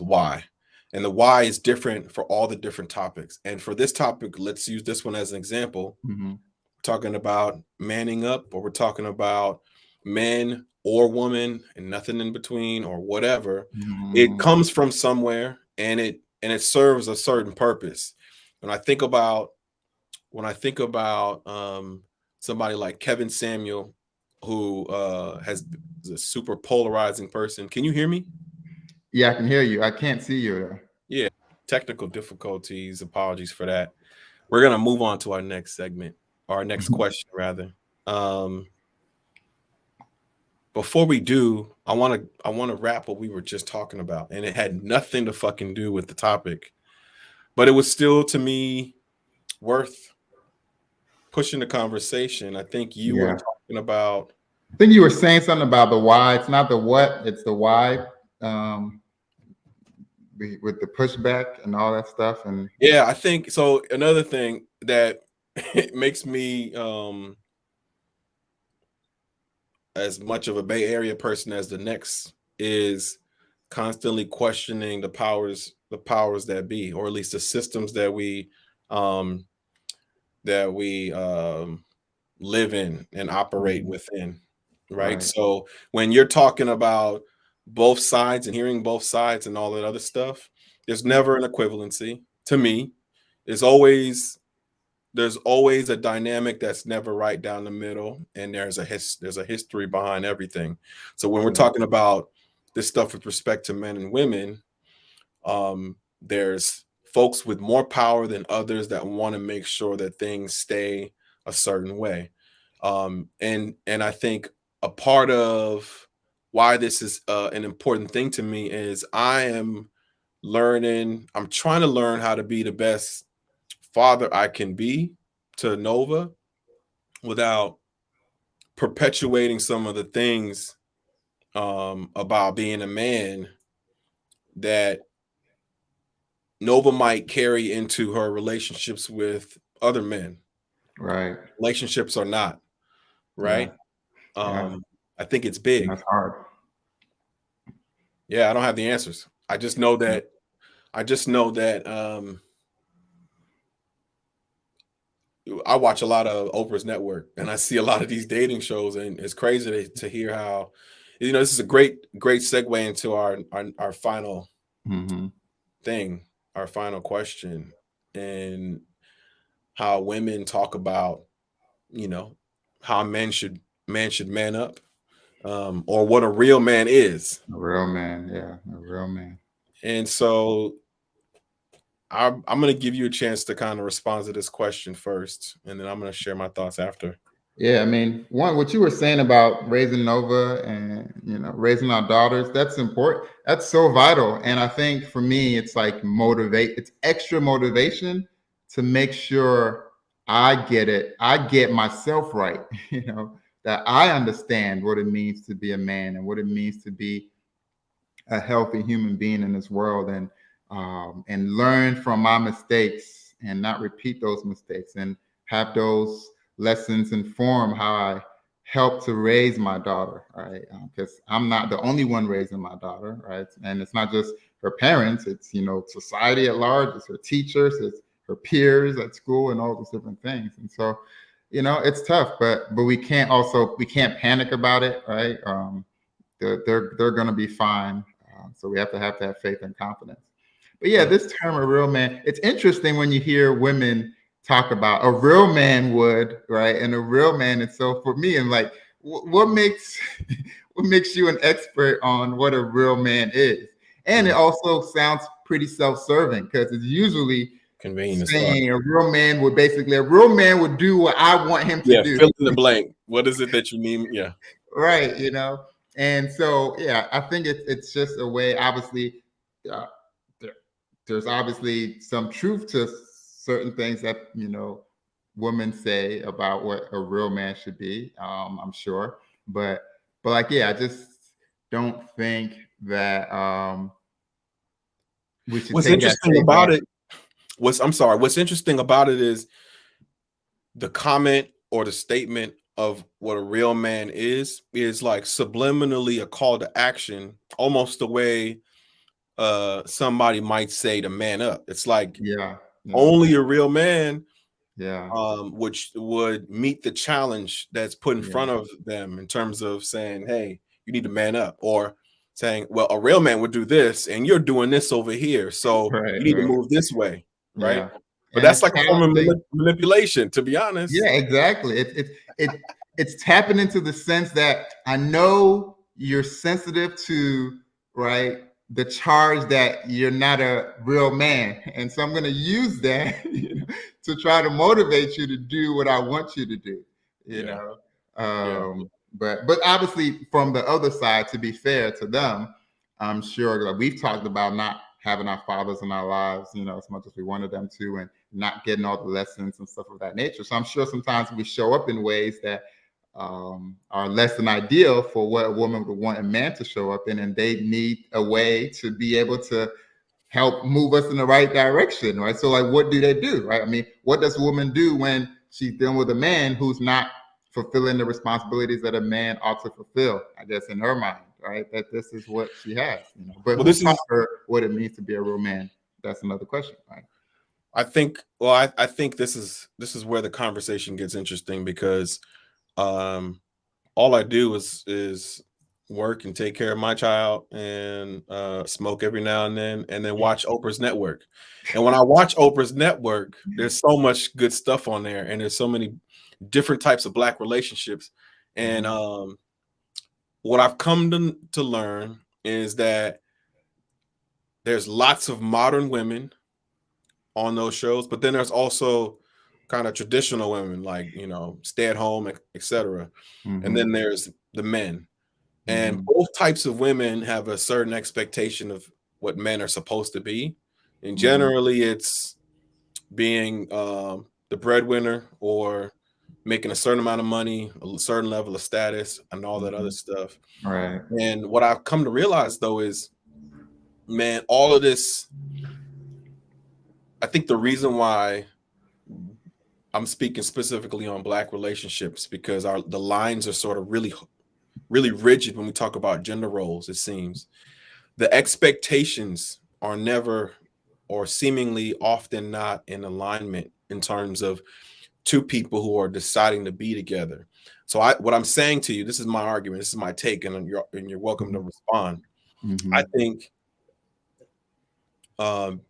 why. And the why is different for all the different topics. And for this topic, let's use this one as an example. We're talking about manning up, or we're talking about men or woman and nothing in between or whatever. It comes from somewhere, and it serves a certain purpose. When I think about somebody like Kevin Samuel, who is a super polarizing person. Can you hear me? Yeah, I can hear you. I can't see you though. Yeah, technical difficulties. Apologies for that. We're gonna move on to our next segment, or our next question rather. Before we do, I want to wrap what we were just talking about, and it had nothing to fucking do with the topic, but it was still to me worth pushing the conversation. I think you were Yeah. talking about. I think you were saying something about the why. It's not the what, it's the why. With the pushback and all that stuff. And yeah, I think so. Another thing that it makes me as much of a Bay Area person as the next is constantly questioning the powers that be, or at least the systems that we um live in and operate within, right? So when you're talking about both sides and hearing both sides and all that other stuff, there's never an equivalency to me. There's always a dynamic that's never right down the middle, and there's a history behind everything. So when we're talking about this stuff with respect to men and women, there's folks with more power than others that want to make sure that things stay a certain way. And I think a part of why this is an important thing to me is I'm trying to learn how to be the best father I can be to Nova without perpetuating some of the things about being a man that Nova might carry into her relationships with other men. right. Relationships or not, Yeah. right? Yeah. I think it's big. That's hard. Yeah, I don't have the answers. I just know that I watch a lot of Oprah's network, and I see a lot of these dating shows, and it's crazy to hear how, this is a great segue into our final thing, our final question, and how women talk about, how man should man up, or what a real man is. A real man. Yeah. A real man. And so I'm going to give you a chance to kind of respond to this question first, and then I'm going to share my thoughts after. Yeah, I mean, what you were saying about raising Nova and raising our daughters, that's important. That's so vital. And I think for me, it's like it's extra motivation to make sure I get it. I get myself right, that I understand what it means to be a man and what it means to be a healthy human being in this world, and learn from my mistakes and not repeat those mistakes, and have those lessons inform how I help to raise my daughter, right? Because I'm not the only one raising my daughter, right? And it's not just her parents, it's society at large, it's her teachers, it's her peers at school, and all those different things. And so it's tough, but we can't panic about it, right? They're going to be fine. So we have to have faith and confidence. But yeah, Mm. this term a real man, it's interesting when you hear women talk about a real man would, right? And a real man. And so for me, and like, what makes what makes you an expert on what a real man is? And it Mm. also sounds pretty self-serving because it's usually Convenient as fuck. saying a real man would do what I want him to Yeah, do. fill in the blank. What is it that you need? Yeah. Right, and so yeah, I think it's just a way. Obviously, uh, there, there's obviously some truth to certain things that women say about what a real man should be. I'm sure, but like yeah, I just don't think that we should What's take that interesting face about value. it, I'm sorry, what's interesting about it is the comment or the statement of what a real man is like subliminally a call to action, almost the way somebody might say to man up. It's like Yeah, yeah, only a real man yeah, which would meet the challenge that's put in yeah. front of them in terms of saying, hey, you need to man up, or saying, well, a real man would do this and you're doing this over here, so Right, you need to right. move this way, right? Yeah, But and that's it's like a form of challenging. manipulation, to be honest. Yeah, exactly. It's tapping into the sense that I know you're sensitive to, right, the charge that you're not a real man, and so I'm going to use that to try to motivate you to do what I want you to do. You Yeah, know, yeah, but obviously from the other side, to be fair to them, I'm sure like we've talked about not having our fathers in our lives, as much as we wanted them to, and not getting all the lessons and stuff of that nature. So I'm sure sometimes we show up in ways that are less than ideal for what a woman would want a man to show up in, and they need a way to be able to help move us in the right direction, right? So, like, what do they do, right? I mean, what does a woman do when she's dealing with a man who's not fulfilling the responsibilities that a man ought to fulfill? I guess in her mind, right? That this is what she has, But well, who this taught is, her what it means to be a real man? That's another question, right? I think this is where the conversation gets interesting, because um all I do is work and take care of my child, and smoke every now and then watch Oprah's network. And when I watch Oprah's network, there's so much good stuff on there, and there's so many different types of black relationships. And Mm-hmm. what I've come to learn is that there's lots of modern women on those shows, but then there's also kind of traditional women, like, stay at home, etc. And Mm-hmm. then there's the men. And Mm-hmm. both types of women have a certain expectation of what men are supposed to be. And Mm-hmm. generally, it's being the breadwinner, or making a certain amount of money, a certain level of status, and all that other Mm-hmm. stuff. Right. And what I've come to realize, though, is, man, all of this, I think the reason why I'm speaking specifically on black relationships, because the lines are sort of really, really rigid when we talk about gender roles, it seems. The expectations are never, or seemingly often not, in alignment in terms of two people who are deciding to be together. So what I'm saying to you, this is my argument, this is my take, and you're welcome to respond. Mm-hmm. I think um,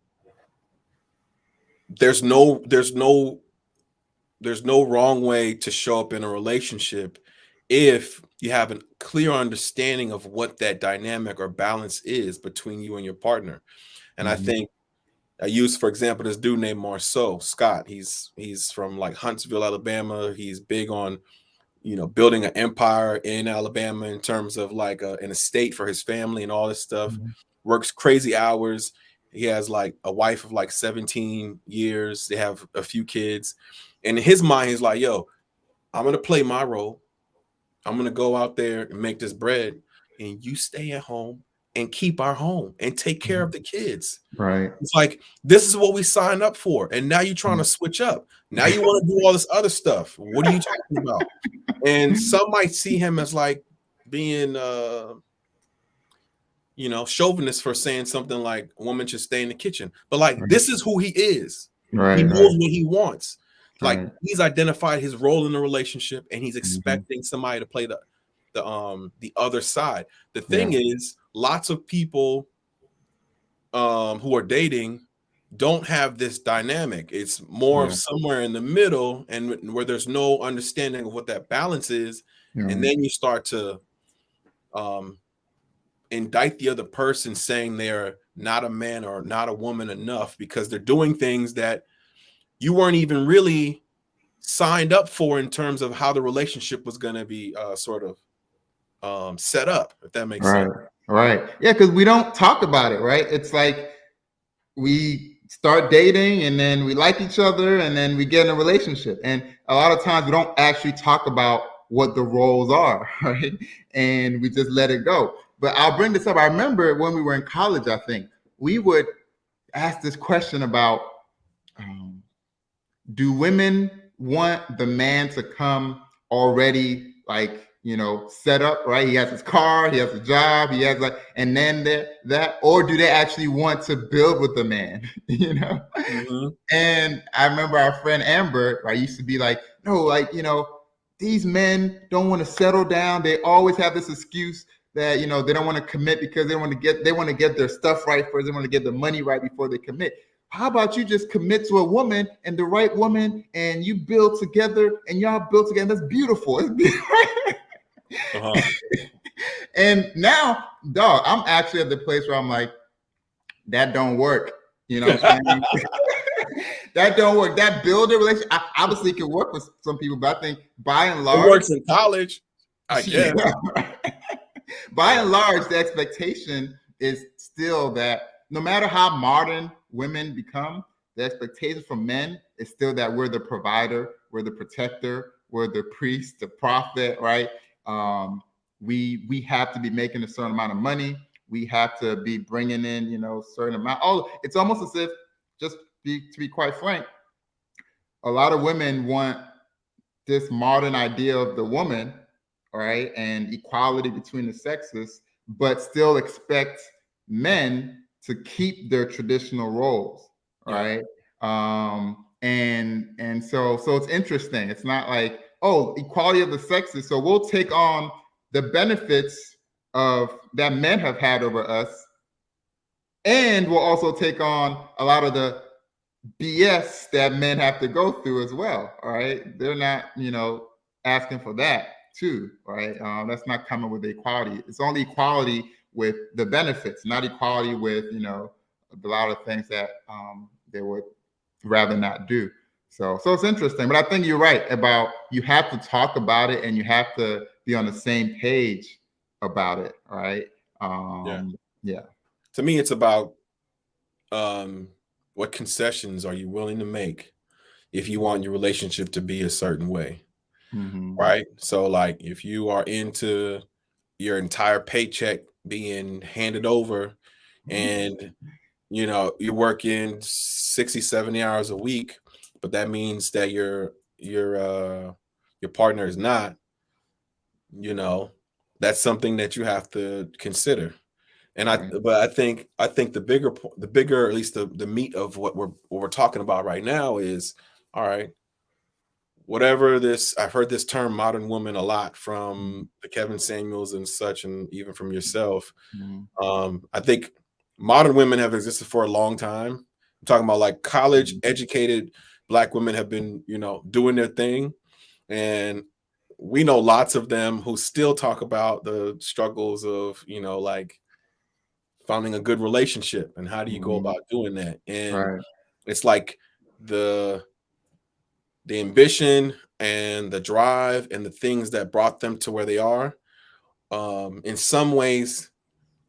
there's no wrong way to show up in a relationship if you have a clear understanding of what that dynamic or balance is between you and your partner. And I Mm-hmm. think I use, for example, this dude named Marceau Scott. He's from like Huntsville, Alabama. He's big on, building an empire in Alabama in terms of like an estate for his family and all this stuff. Works crazy hours. He has like a wife of like 17 years. They have a few kids. And in his mind, he's like, yo, I'm going to play my role. I'm going to go out there and make this bread. And you stay at home and keep our home and take care Mm-hmm. of the kids. Right. It's like, this is what we signed up for. And now you're trying to switch up. Now you want to do all this other stuff. What are you talking about? And some might see him as like being, chauvinist for saying something like a woman should stay in the kitchen. But like, Right. this is who he is. He Right. knows Right. what he wants. Like Right. he's identified his role in the relationship, and he's Hmm. expecting somebody to play the other side. The Yeah. thing is, lots of people who are dating don't have this dynamic. It's more of Yeah. somewhere in the middle, and where there's no understanding of what that balance is, and Mhm. then you start to um, indict the other person, saying they're not a man or not a woman enough because they're doing things that you weren't even really signed up for in terms of how the relationship was going to be sort of set up, if that makes sense. Right. Right. Yeah, because we don't talk about it, right? It's like we start dating and then we like each other and then we get in a relationship. And a lot of times we don't actually talk about what the roles are, right? And we just let it go. But I'll bring this up. I remember when we were in college, I think we would ask this question about um, do women want the man to come already like set up, right? He has his car, he has a job, he has like, and then that, or do they actually want to build with the man? Mm-hmm. And I remember our friend Amber, right, used to be like, no, like, these men don't want to settle down. They always have this excuse that they don't want to commit because they want to get their stuff right first. They want to get the money right before they commit. How about you just commit to a woman and the right woman, and you build together, and y'all build together? That's beautiful. It's beautiful. Uh-huh. And now, dog, I'm actually at the place where I'm like, that don't work. You know what I'm saying? That don't work. That builder relationship obviously can work with some people, but I think by and It large, works in college, I guess. yeah, by Yeah. and large, the expectation is still that no matter how modern women become, the expectation from men is still that we're the provider, we're the protector, we're the priest, the prophet, right? We have to be making a certain amount of money. We have to be bringing in, certain amount. Oh, it's almost as if, to be quite frank, a lot of women want this modern idea of the woman, right, and equality between the sexes, but still expect men to keep their traditional roles, Yeah. right? And so it's interesting. It's not like, oh, equality of the sexes, so we'll take on the benefits of that men have had over us, and we'll also take on a lot of the BS that men have to go through as well. All right. They're not, asking for that too. Right. That's not coming with equality. It's only equality with the benefits, not equality with, a lot of things that they would rather not do. So it's interesting. But I think you're right about you have to talk about it and you have to be on the same page about it. Right. Yeah. Yeah. To me, it's about um, what concessions are you willing to make if you want your relationship to be a certain way, Mm-hmm. right? So, like, if you are into your entire paycheck being handed over and you're working 60, 70 hours a week, but that means that your partner is not, you know, that's something that you have to consider. And Right. I think the bigger, at least the meat of what we're talking about right now is, all right, whatever this, I've heard this term modern woman a lot from the Kevin Samuels and such, and even from yourself. Mm-hmm. I think modern women have existed for a long time. I'm talking about like college Mm-hmm. educated black women have been, doing their thing. And we know lots of them who still talk about the struggles of, like finding a good relationship and how do you go Mm-hmm. about doing that. And Right. it's like the the ambition and the drive and the things that brought them to where they are, in some ways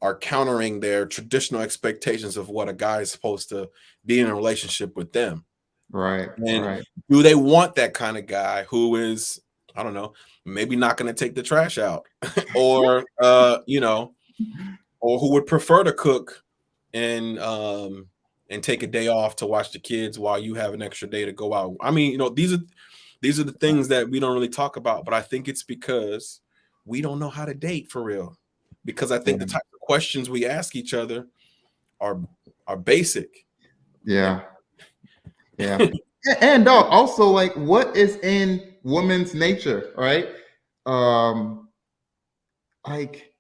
are countering their traditional expectations of what a guy is supposed to be in a relationship with them. Right. And Right. do they want that kind of guy who is, I don't know, maybe not going to take the trash out or or who would prefer to cook and take a day off to watch the kids while you have an extra day to go out. I mean, these are the things that we don't really talk about, but I think it's because we don't know how to date for real. Because I think the Yeah. type of questions we ask each other are basic. And Yeah. Yeah. And also, like, what is in woman's nature, right? Um, like,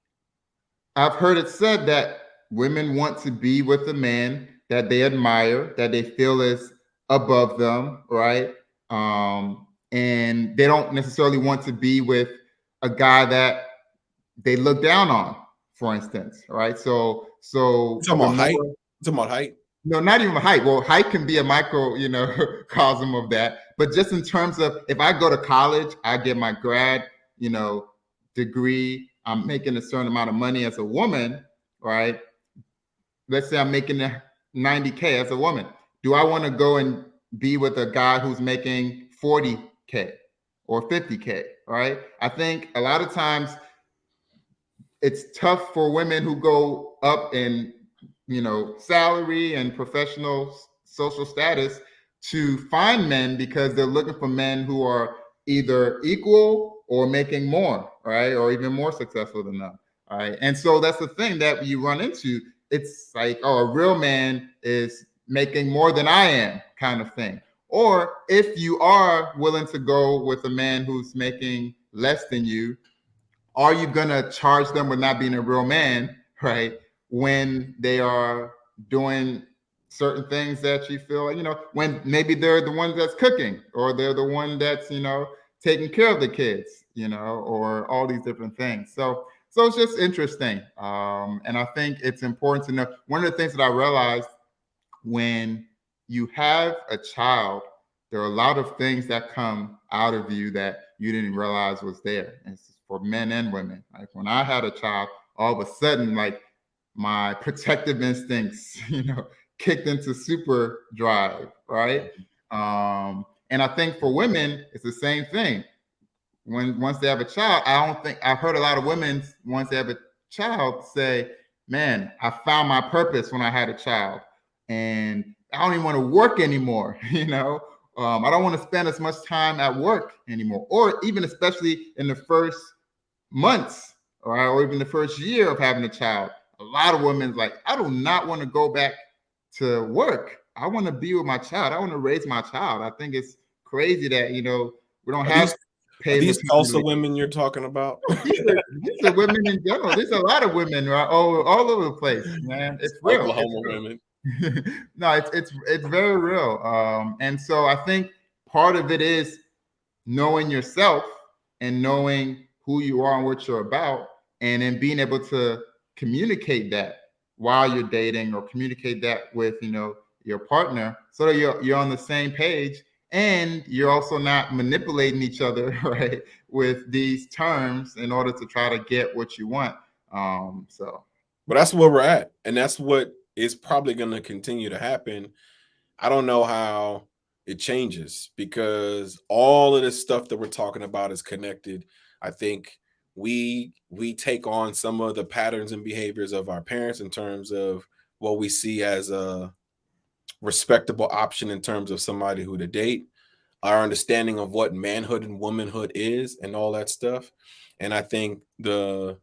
I've heard it said that women want to be with a man that they admire, that they feel is above them, right? And they don't necessarily want to be with a guy that they look down on, for instance, right? You So talking the about height? more, You talking about height? no, not even height. Well, height can be a micro, cosm of that. But just in terms of, if I go to college, I get my grad, you know, degree. I'm making a certain amount of money as a woman, right? Let's say I'm making 90K as a woman. Do I want to go and be with a guy who's making 40K or 50K, right? I think a lot of times it's tough for women who go up in, salary and professional social status to find men, because they're looking for men who are either equal or making more, right, or even more successful than them, right? And so that's the thing that you run into. It's like, oh, a real man is making more than I am, kind of thing. Or if you are willing to go with a man who's making less than you, are you gonna charge them with not being a real man, right? When they are doing certain things that you feel like, when maybe they're the one that's cooking, or they're the one that's, taking care of the kids, or all these different things. So it's just interesting. And I think it's important to know. One of the things that I realized, when you have a child, there are a lot of things that come out of you that you didn't realize was there. And it's for men and women. Like, when I had a child, all of a sudden, like, my protective instincts, kicked into super drive, right? And I think for women, it's the same thing. Once they have a child, I don't think I've heard a lot of women, once they have a child, say, "Man, I found my purpose when I had a child, and I don't even want to work anymore." I don't want to spend as much time at work anymore, or even especially in the first months, or even the first year of having a child. A lot of women's like, "I do not want to go back to work. I want to be with my child. I want to raise my child." I think it's crazy that we don't Are have these are paid these maternity Tulsa leave. women you're talking about? These are women in general. There's a lot of women, right, all over the place, man. It's real. It's Oklahoma real. women. No, it's very real. And so I think part of it is knowing yourself, and knowing who you are and what you're about, and then being able to communicate that while you're dating, or communicate that with your partner, so that you're on the same page, and you're also not manipulating each other, right, with these terms in order to try to get what you want. So But that's where we're at, and that's what is probably going to continue to happen. I don't know how it changes, because all of this stuff that we're talking about is connected. I think we take on some of the patterns and behaviors of our parents in terms of what we see as a respectable option in terms of somebody who to date, our understanding of what manhood and womanhood is, and all that stuff. And I think the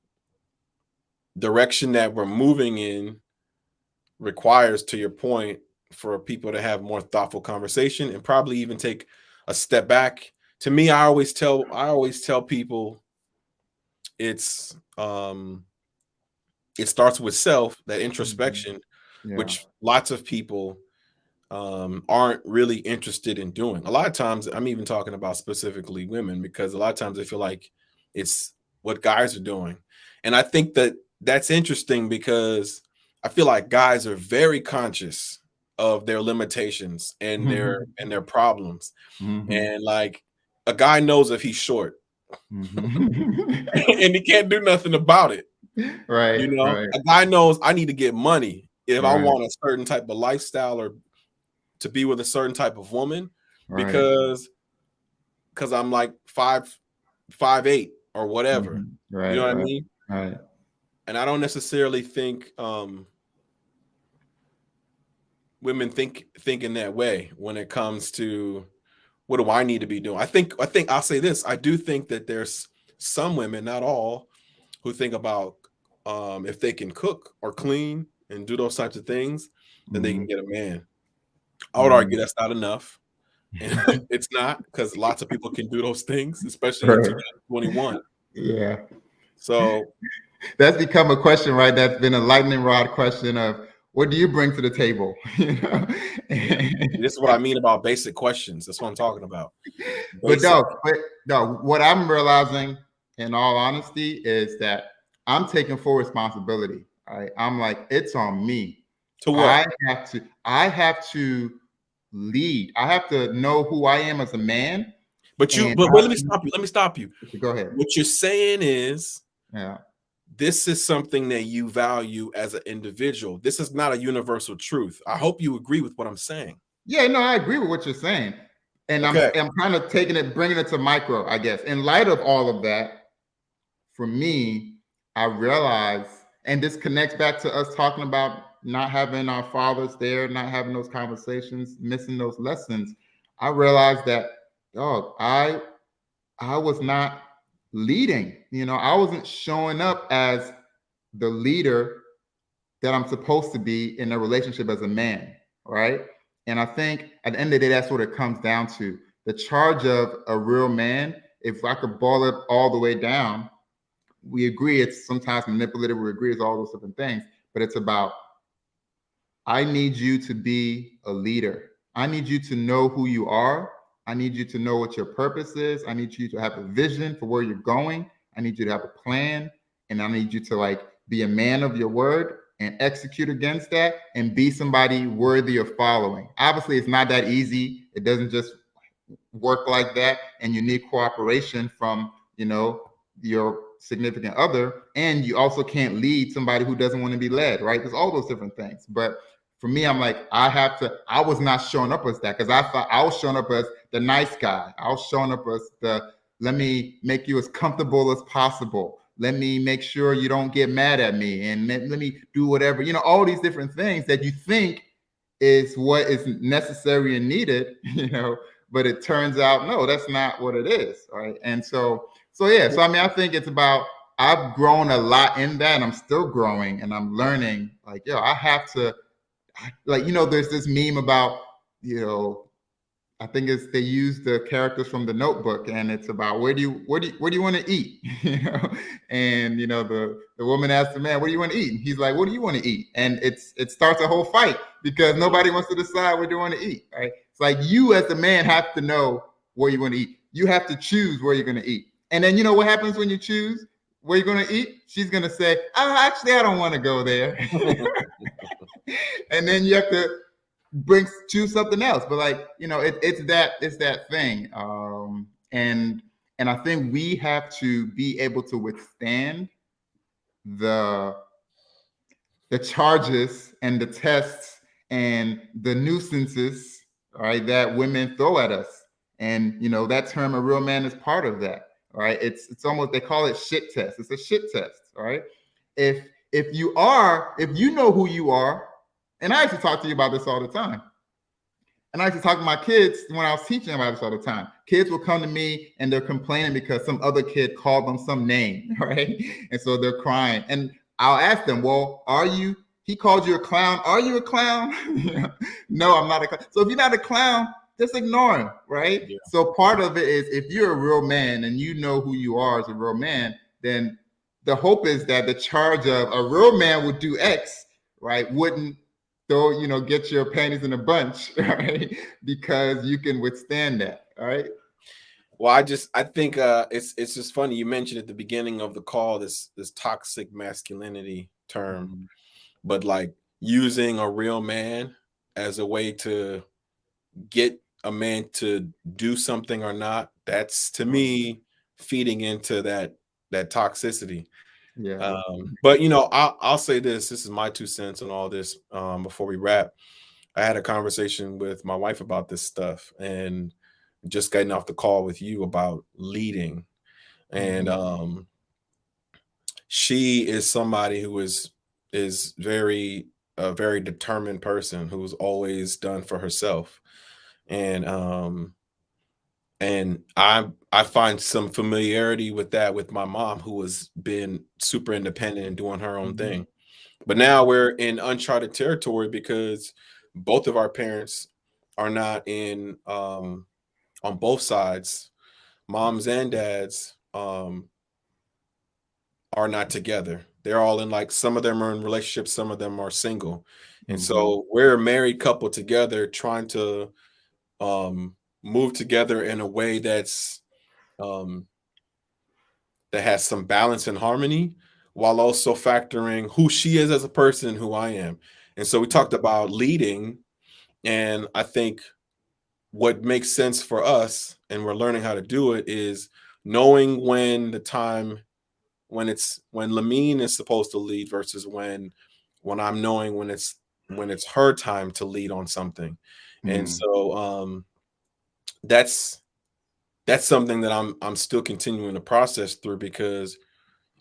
direction that we're moving in requires, to your point, for people to have more thoughtful conversation, and probably even take a step back. To me, I always tell people, it's it starts with self, that mhm. introspection, Yeah. which lots of people aren't really interested in doing. A lot of times, I'm even talking about specifically women, because a lot of times they feel like it's what guys are doing. And I think that that's interesting, because I feel like guys are very conscious of their limitations and their problems. Mhm. And like, a guy knows if he's short Mhm. and he can't do nothing about it. Right, right, A guy knows I need to get money if I right, want a certain type of lifestyle, or to be with a certain type of woman, right. because I'm like 5'8" or whatever. Mhm. You know Right, what I right, mean? right. And I don't necessarily think women think in that way when it comes to what do I need to be doing. I think I'll say this. I do think that there's some women, not all, who think about if they can cook or clean and do those types of things, then they can Mhm, get a man. I would argue mhm, that's not enough. And it's not, because lots of people can do those things, especially in Right. 2021. Yeah. So That's become a question, right? That's been a lightning rod question of what do you bring to the table? You know? yeah, this is what I mean about basic questions. That's what I'm talking about. But Basic. what I'm realizing, in all honesty, is that I'm taking full responsibility. Right? I'm like, it's on me. To what? I have to lead. I have to know who I am as a man, and But I wait, have let me stop you. to go ahead. What you're saying is Yeah. this is something that you value as an individual. This is not a universal truth. I hope you agree with what I'm saying. Yeah, no, I agree with what you're saying. And Okay. I'm kind of taking it, bringing it to micro, I guess. In light of all of that, for me, I realize, and this connects back to us talking about not having our fathers there, not having those conversations, missing those lessons. I realized that, dog, I was not leading. You know, I wasn't showing up as the leader that I'm supposed to be in a relationship as a man, right? And I think at the end of the day, that's what it comes down to. The charge of a real man, if I could boil it all the way down, we agree it's sometimes manipulative, we agree it's all those different things, but it's about I need you to be a leader. I need you to know who you are. I need you to know what your purpose is. I need you to have a vision for where you're going. I need you to have a plan. And I need you to like be a man of your word and execute against that and be somebody worthy of following. Obviously, it's not that easy. It doesn't just work like that. And you need cooperation from, your significant other. And you also can't lead somebody who doesn't want to be led, right? There's all those different things. But for me, I'm like, I was not showing up as that because I thought I was showing up as the nice guy. I was showing up as let me make you as comfortable as possible. Let me make sure you don't get mad at me and let me do whatever, all these different things that you think is what is necessary and needed, but it turns out, no, that's not what it is. Right. And so yeah, so I mean, I think it's about I've grown a lot in that and I'm still growing and I'm learning like, I have to like, there's this meme about, I think it's they use the characters from the Notebook, and it's about where do you want to eat, and the woman asks the man, "What do you want to eat?" And he's like, "What do you want to eat?" And it starts a whole fight because nobody wants to decide what they want to eat. Right? It's like you as the man have to know where you want to eat. You have to choose where you're going to eat, and then what happens when you choose where you're going to eat? She's going to say, "Oh, actually, I don't want to go there," and then you have to choose something else. But like it's that thing, and I think we have to be able to withstand the charges and the tests and the nuisances, right, that women throw at us. And that term, a real man, is part of that. Right? It's almost, they call it shit test. It's a shit test. Right? If you know who you are, and I used to talk to you about this all the time. And I used to talk to my kids when I was teaching about this all the time. Kids will come to me and they're complaining because some other kid called them some name, right? And so they're crying. And I'll ask them, well, he called you a clown. Are you a clown? No, I'm not a clown. So if you're not a clown, just ignore him, right? Yeah. So part of it is if you're a real man and you know who you are as a real man, then the hope is that the charge of a real man would do X, right, wouldn't get your panties in a bunch, right? Because you can withstand that, all right? Well, I think it's just funny. You mentioned at the beginning of the call this toxic masculinity term, Mm-hmm. but like using a real man as a way to get a man to do something or not, that's to me feeding into that toxicity. Yeah. But I'll say this. This is my 2 cents on all this. Before we wrap, I had a conversation with my wife about this stuff, and just getting off the call with you about leading. And she is somebody who is very a very determined person who's always done for herself. And I find some familiarity with that with my mom, who has been super independent and doing her own Mm-hmm. thing. But now we're in uncharted territory because both of our parents are not in on both sides, moms and dads are not together. They're all in, like, some of them are in relationships, some of them are single. And Mm-hmm. so we're a married couple together trying to um move together in a way um that has some balance and harmony, while also factoring who she is as a person and who I am. And so we talked about leading, and I think what makes sense for us, and we're learning how to do it, is knowing when the time when Lamin is supposed to lead versus when I'm knowing when it's her time to lead on something. And Mm-hmm. so that's that's something that I'm still continuing to process through, because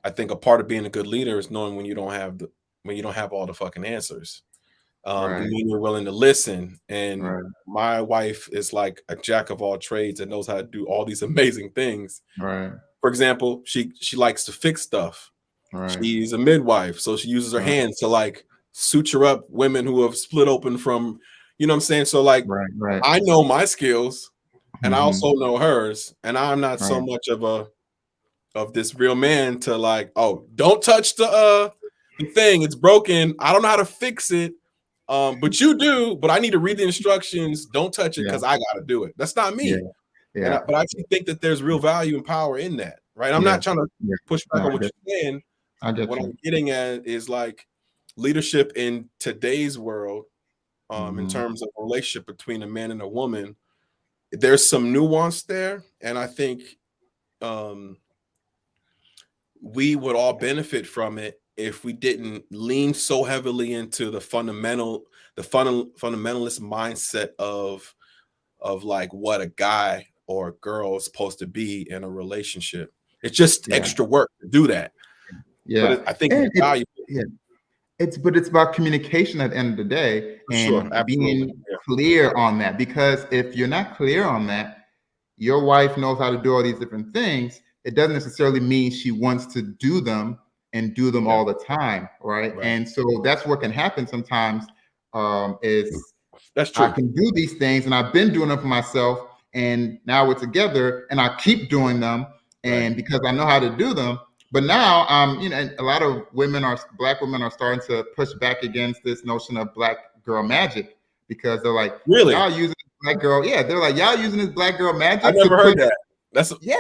I think a part of being a good leader is knowing when you don't have all the fucking answers. And Right. when you're willing to listen. And Right. my wife is like a jack of all trades and knows how to do all these amazing things. Right. For example, she likes to fix stuff. Right. She's a midwife, so she uses her Right. hands to, like, suture up women who have split open from, you know what I'm saying? So, like, Right. Right. I know my skills and I Mm-hmm. also know hers, and I'm not so Right. much of this real man to, like, oh, don't touch the thing, it's broken. I don't know how to fix it. But you do, but I need to read the instructions. Don't touch it Yeah. because I gotta do it. That's not Yeah. me. Yeah. But I actually think that there's real value and power in that, right? I'm Yeah. not trying to Yeah. push No, back on what you're saying. I get What you. I'm getting at is, like, leadership in today's world, in Mm-hmm. terms of relationship between a man and a woman. There's some nuance there, and I think um, we would all benefit from it if we didn't lean so heavily into fundamentalist mindset of like what a guy or a girl is supposed to be in a relationship. It's just Yeah. extra work to do that, but Yeah. I think it's And it's valuable. yeah. It's about communication at the end of the day For sure, and absolutely, being yeah, clear on that. Because if you're not clear on that, your wife knows how to do all these different things. It doesn't necessarily mean she wants to do them and do them yeah, all the time, right? right. And so that's what can happen sometimes. Is That's I true. can do these things and I've been doing them for myself and now we're together and I keep doing them Right. and because I know how to do them. But now and a lot of black women are starting to push back against this notion of black girl magic because they're like, Really, y'all using black girl, yeah, they're like, y'all using this black girl I magic to never heard put that. That's yeah,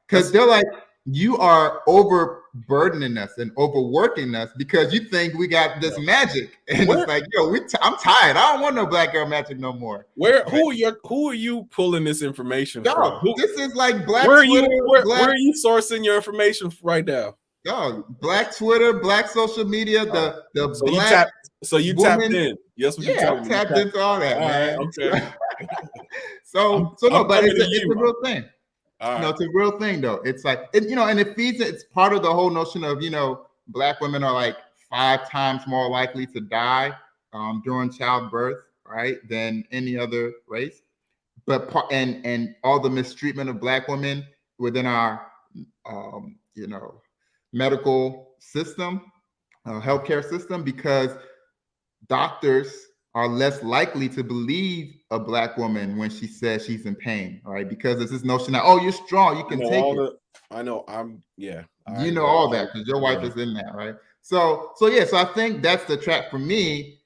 because that's they're like, you are overburdening us and overworking us because you think we got this yeah. magic. And it's Where like, yo, I'm tired. I don't want no black girl magic no more. where Right? who are you pulling this information from? Dog, this is like Where black are you Twitter, where are you sourcing your information right now? black Twitter, black social media, Oh, the so you black tapped so you tapped woman. in. Yes, what you Yeah, telling I'm me. You tapped tapped. into all that, All right, man. okay. So no, I'm but coming to it's a you. real thing. All No, right. it's a real thing though. It's like and it feeds it. It's part of the whole notion of black women are like 5 times more likely to die during childbirth, right, than any other race. But and all the mistreatment of black women within our um, you know medical system, healthcare system, because doctors are less likely to believe a black woman when she says she's in pain, right? Because there's this notion that, oh, you're strong, you I can know take all it. the I know I'm yeah, You I know know all all that because your wife yeah. is in that, right? So I think that's the trap for me.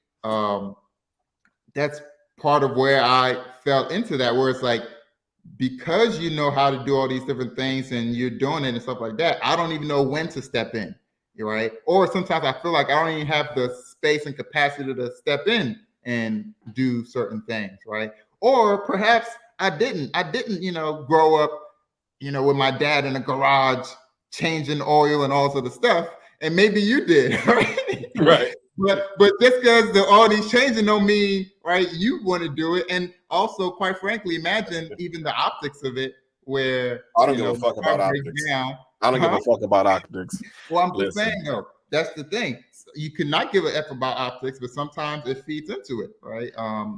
That's part of where I fell into that, where it's like, because you know how to do all these different things and you're doing it and stuff like that, I don't even know when to step in, right? Or sometimes I feel like I don't even have the space and capacity to step in and do certain things, right? Or perhaps I didn't, grow up, with my dad in a garage changing oil and all sort of stuff. And maybe you did, right? Right. But just because all these changing don't mean right you want to do it. And also, quite frankly, imagine even the optics of it, where I don't give a the fuck car about breaks optics. down. I don't give Huh? a fuck about optics. Well, I'm just saying Listen. though, that's the thing. You cannot give a f about optics, but sometimes it feeds into it, right?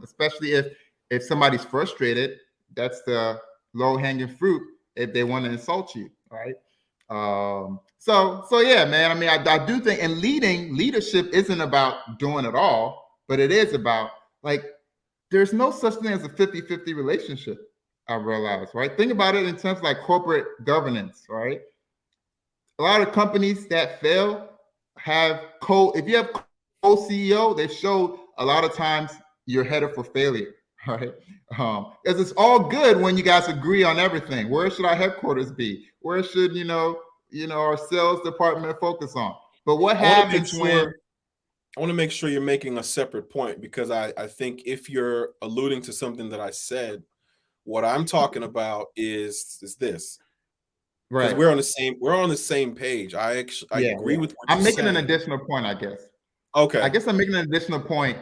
Especially if somebody's frustrated, that's the low hanging fruit if they want to insult you, right? So yeah, man. I mean, I do think, and leadership isn't about doing it all, but it is about like there's no such thing as a 50-50 relationship. I realize, right? Think about it in terms of like corporate governance, right? A lot of companies that fail have if you have co-CEO, they show a lot of times you're headed for failure, right? Because it's all good when you guys agree on everything. Where should our headquarters be? Where should our sales department focus on? But what I want to make happens when sure I want to make sure you're making a separate point, because I think if you're alluding to something that I said, what I'm talking about is this, because right? we're on the same page. I Yeah, agree yeah. with what you're I'm making an saying. additional point, I guess. I Okay. guess I'm making an additional point,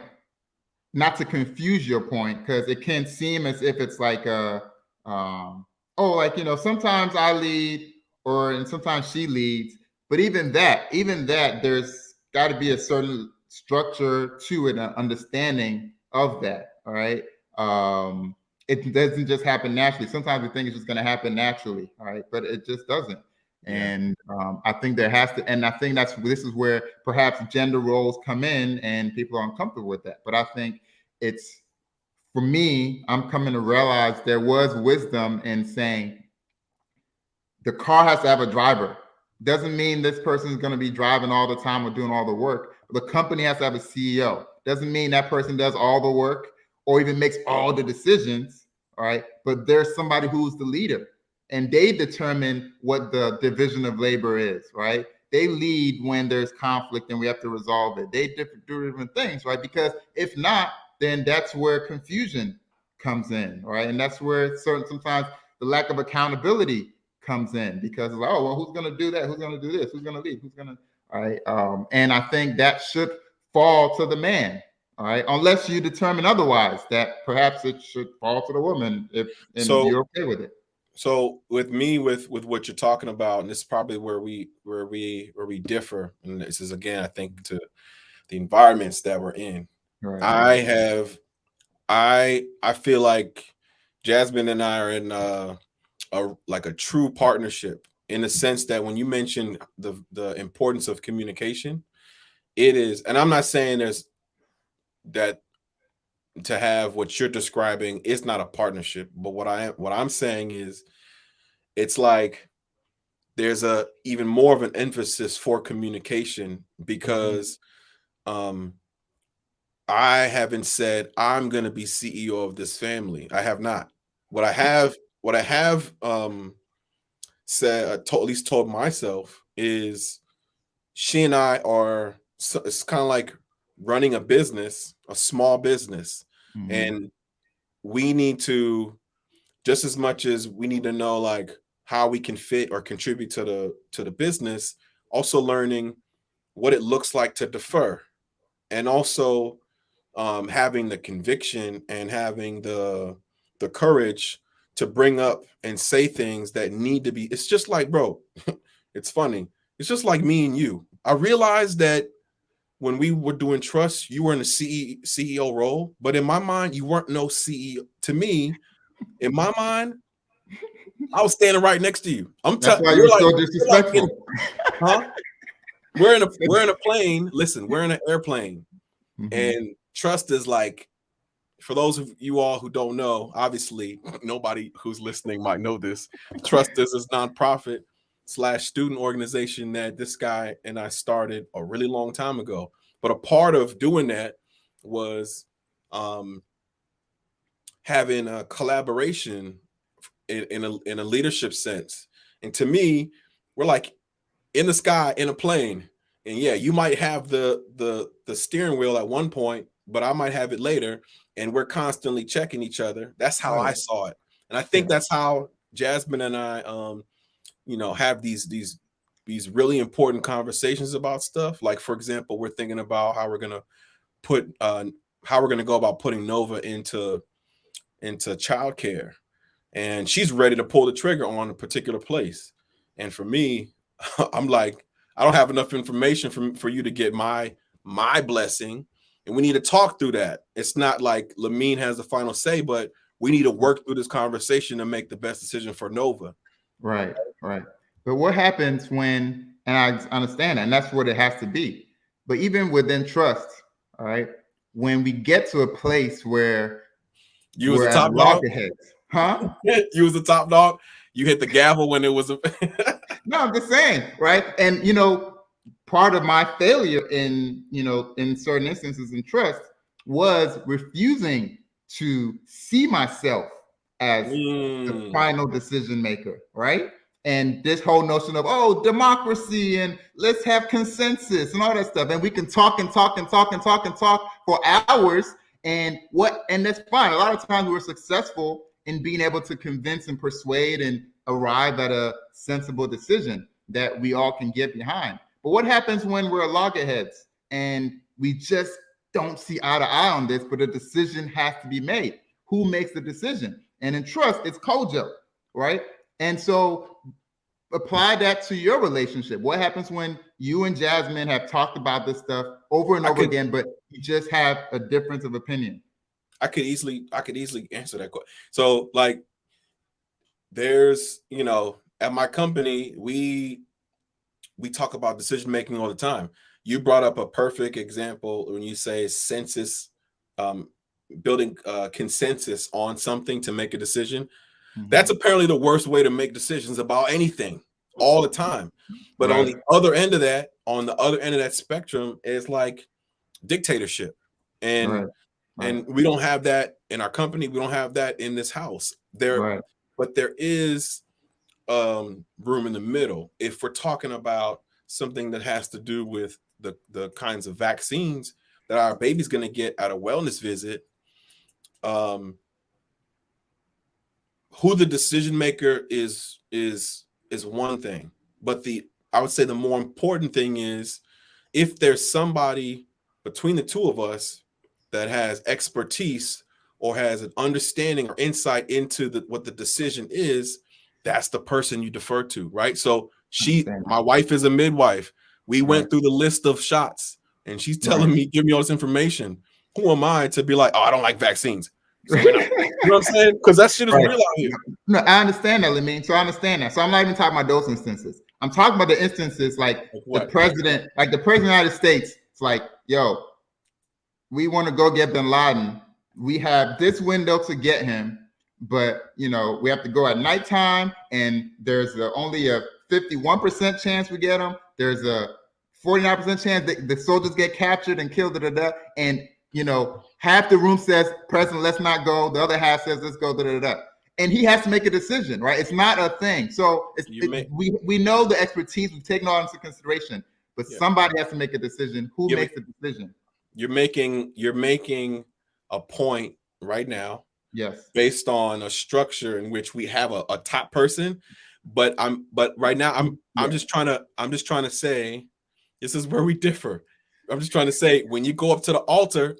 not to confuse your point, because it can seem as if it's like um, oh, like sometimes I lead, and sometimes she leads. But even that, there's got to be a certain structure to it, an understanding of that. All right. It doesn't just happen naturally. Sometimes we think it's just going to happen naturally. All right, but it just doesn't. Yeah. And I think there has to, and I think this is where perhaps gender roles come in, and people are uncomfortable with that. But I think it's for me, I'm coming to realize there was wisdom in saying the car has to have a driver. Doesn't mean this person is going to be driving all the time or doing all the work. The company has to have a CEO. Doesn't mean that person does all the work or even makes all the decisions. All right. But there's somebody who's the leader, and they determine what the division of labor is. Right. They lead when there's conflict and we have to resolve it. They do different things. Right. Because if not, then that's where confusion comes in. Right. And that's where sometimes the lack of accountability comes in, because it's like, oh, well, who's going to do that? Who's going to do this? Who's going to lead? Who's going to, all right. And I think that should fall to the man, all right, unless you determine otherwise, that perhaps it should fall to the woman, if and So you're okay with it. with me, with what you're talking about, and this is probably where we differ, and this is again, I think, to the environments that we're in. Right, I have I feel like Jasmine and I are in a true partnership, in the sense that when you mention the importance of communication, it is, and I'm not saying there's that to have what you're describing is not a partnership, but what I'm saying is it's like there's a even more of an emphasis for communication, because um I haven't said I'm going to be CEO of this family. I have not. What I have said, at least told myself, is she and I are, so it's kind of like running a business, a small business, mm-hmm. and we need to, just as much as we need to know like how we can fit or contribute to the business, also learning what it looks like to defer, and also having the conviction and having the courage to bring up and say things that need to be. It's just like, bro, it's funny. It's just like me and you. I realized that when we were doing trust, you were in a CEO role, but in my mind, you weren't no CEO. To me, in my mind, I was standing right next to you. That's why We're you're like so we're like in, disrespectful. huh? We're in a plane. Listen, we're in an airplane, Mm-hmm. and trust is like, for those of you all who don't know, obviously nobody who's listening might know this. Trust is this nonprofit slash student organization that this guy and I started a really long time ago. But a part of doing that was um, having a collaboration in a leadership sense. And to me, we're like in the sky in a plane, and yeah, you might have the steering wheel at one point, but I might have it later, and we're constantly checking each other. That's how I Right. saw it, and I think Yeah. that's how Jasmine and I have these really important conversations about stuff. Like, for example, we're thinking about put how we're going to go about putting Nova into childcare, and she's ready to pull the trigger on a particular place. And for me, I'm like, I don't have enough information for you to get my blessing, and we need to talk through that. It's not like Lamin has the final say, but we need to work through this conversation to make the best decision for Nova. Right, right. But what happens when, and I understand that, and that's what it has to be. But even within trust, all right, when we get to a place where You was We're the at top dog. loggerheads, huh? You was the top dog. You hit the gavel when it was a. No, I'm just saying, right? And part of my failure in in certain instances in trust was refusing to see myself as the Mm, final decision maker, right? And this whole notion of, oh, democracy and let's have consensus and all that stuff, and we can talk and talk and talk and talk and talk for hours, and that's fine. A lot of times we're successful in being able to convince and persuade and arrive at a sensible decision that we all can get behind. But what happens when we're loggerheads and we just don't see eye to eye on this, but a decision has to be made? Who makes the decision? And in trust, it's Kojo, right? And so apply that to your relationship. What happens when you and Jasmine have talked about this stuff over and I over could again, but you just have a difference of opinion? I could easily answer that question. So like there's at my company we talk about decision making all the time. You brought up a perfect example when you say census, um, building consensus on something to make a decision. That's Mm-hmm. apparently the worst way to make decisions about anything all the time. But on Right, the other end of that, on the other end of that spectrum, is like dictatorship, and right, right, and we don't have that in our company. We don't have that in this house. right. But there is room in the middle if we're talking about something that has to do with the kinds of vaccines that our baby's going to get at a wellness visit. Um, who the decision maker is one thing, but the I would say the more important thing is if there's somebody between the two of us that has expertise or has an understanding or insight into what the decision is, that's the person you defer to, right? So Understand. my wife is a midwife. We Right, went through the list of shots and she's right. telling me, give me all this information. Who am I to be like, oh, I don't like vaccines, so we're not. You know what I'm saying? Because that shit is Right. real out here. No, I understand that, Lamin. So I understand that. So I'm not even talking about those instances. I'm talking about the instances like Like the what? president, like the president of the United States. It's like, yo, we want to go get Bin Laden. We have this window to get him, but we have to go at nighttime, and there's only a 51% chance we get him. There's a 49% chance that the soldiers get captured and killed. Da, da, da. And half the room says, "President, let's not go." The other half says, "Let's go." Da, da, da. And he has to make a decision, right? It's not a thing. So we know the expertise. We've taken all into consideration, but Yeah. somebody has to make a decision. Who Yeah, makes the decision? you're making a point right now Yes. based on a structure in which we have a top person, but right now I'm Yeah. just trying to say this is where we differ. I'm just trying to say when you go up to the altar,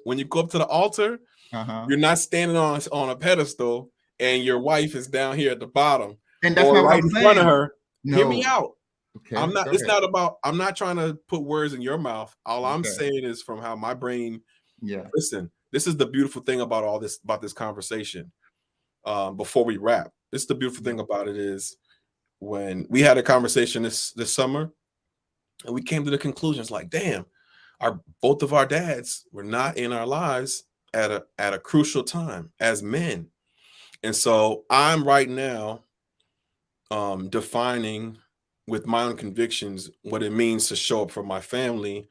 Uh-huh. you're not standing on a pedestal and your wife is down here at the bottom And that's or not what right I'm in front of saying. her. Hear me No. out. Okay. Go It's ahead. not about, I'm not trying to put words in your mouth. All I'm Okay. saying is from how my brain, Yeah. listen, this is the beautiful thing about this conversation. Before we wrap, this is the beautiful Yeah. thing about it is when we had a conversation this summer and we came to the conclusion, it's like, damn, both of our dads were not in our lives at a crucial time as men. And so I'm right now defining with my own convictions what it means to show up for my family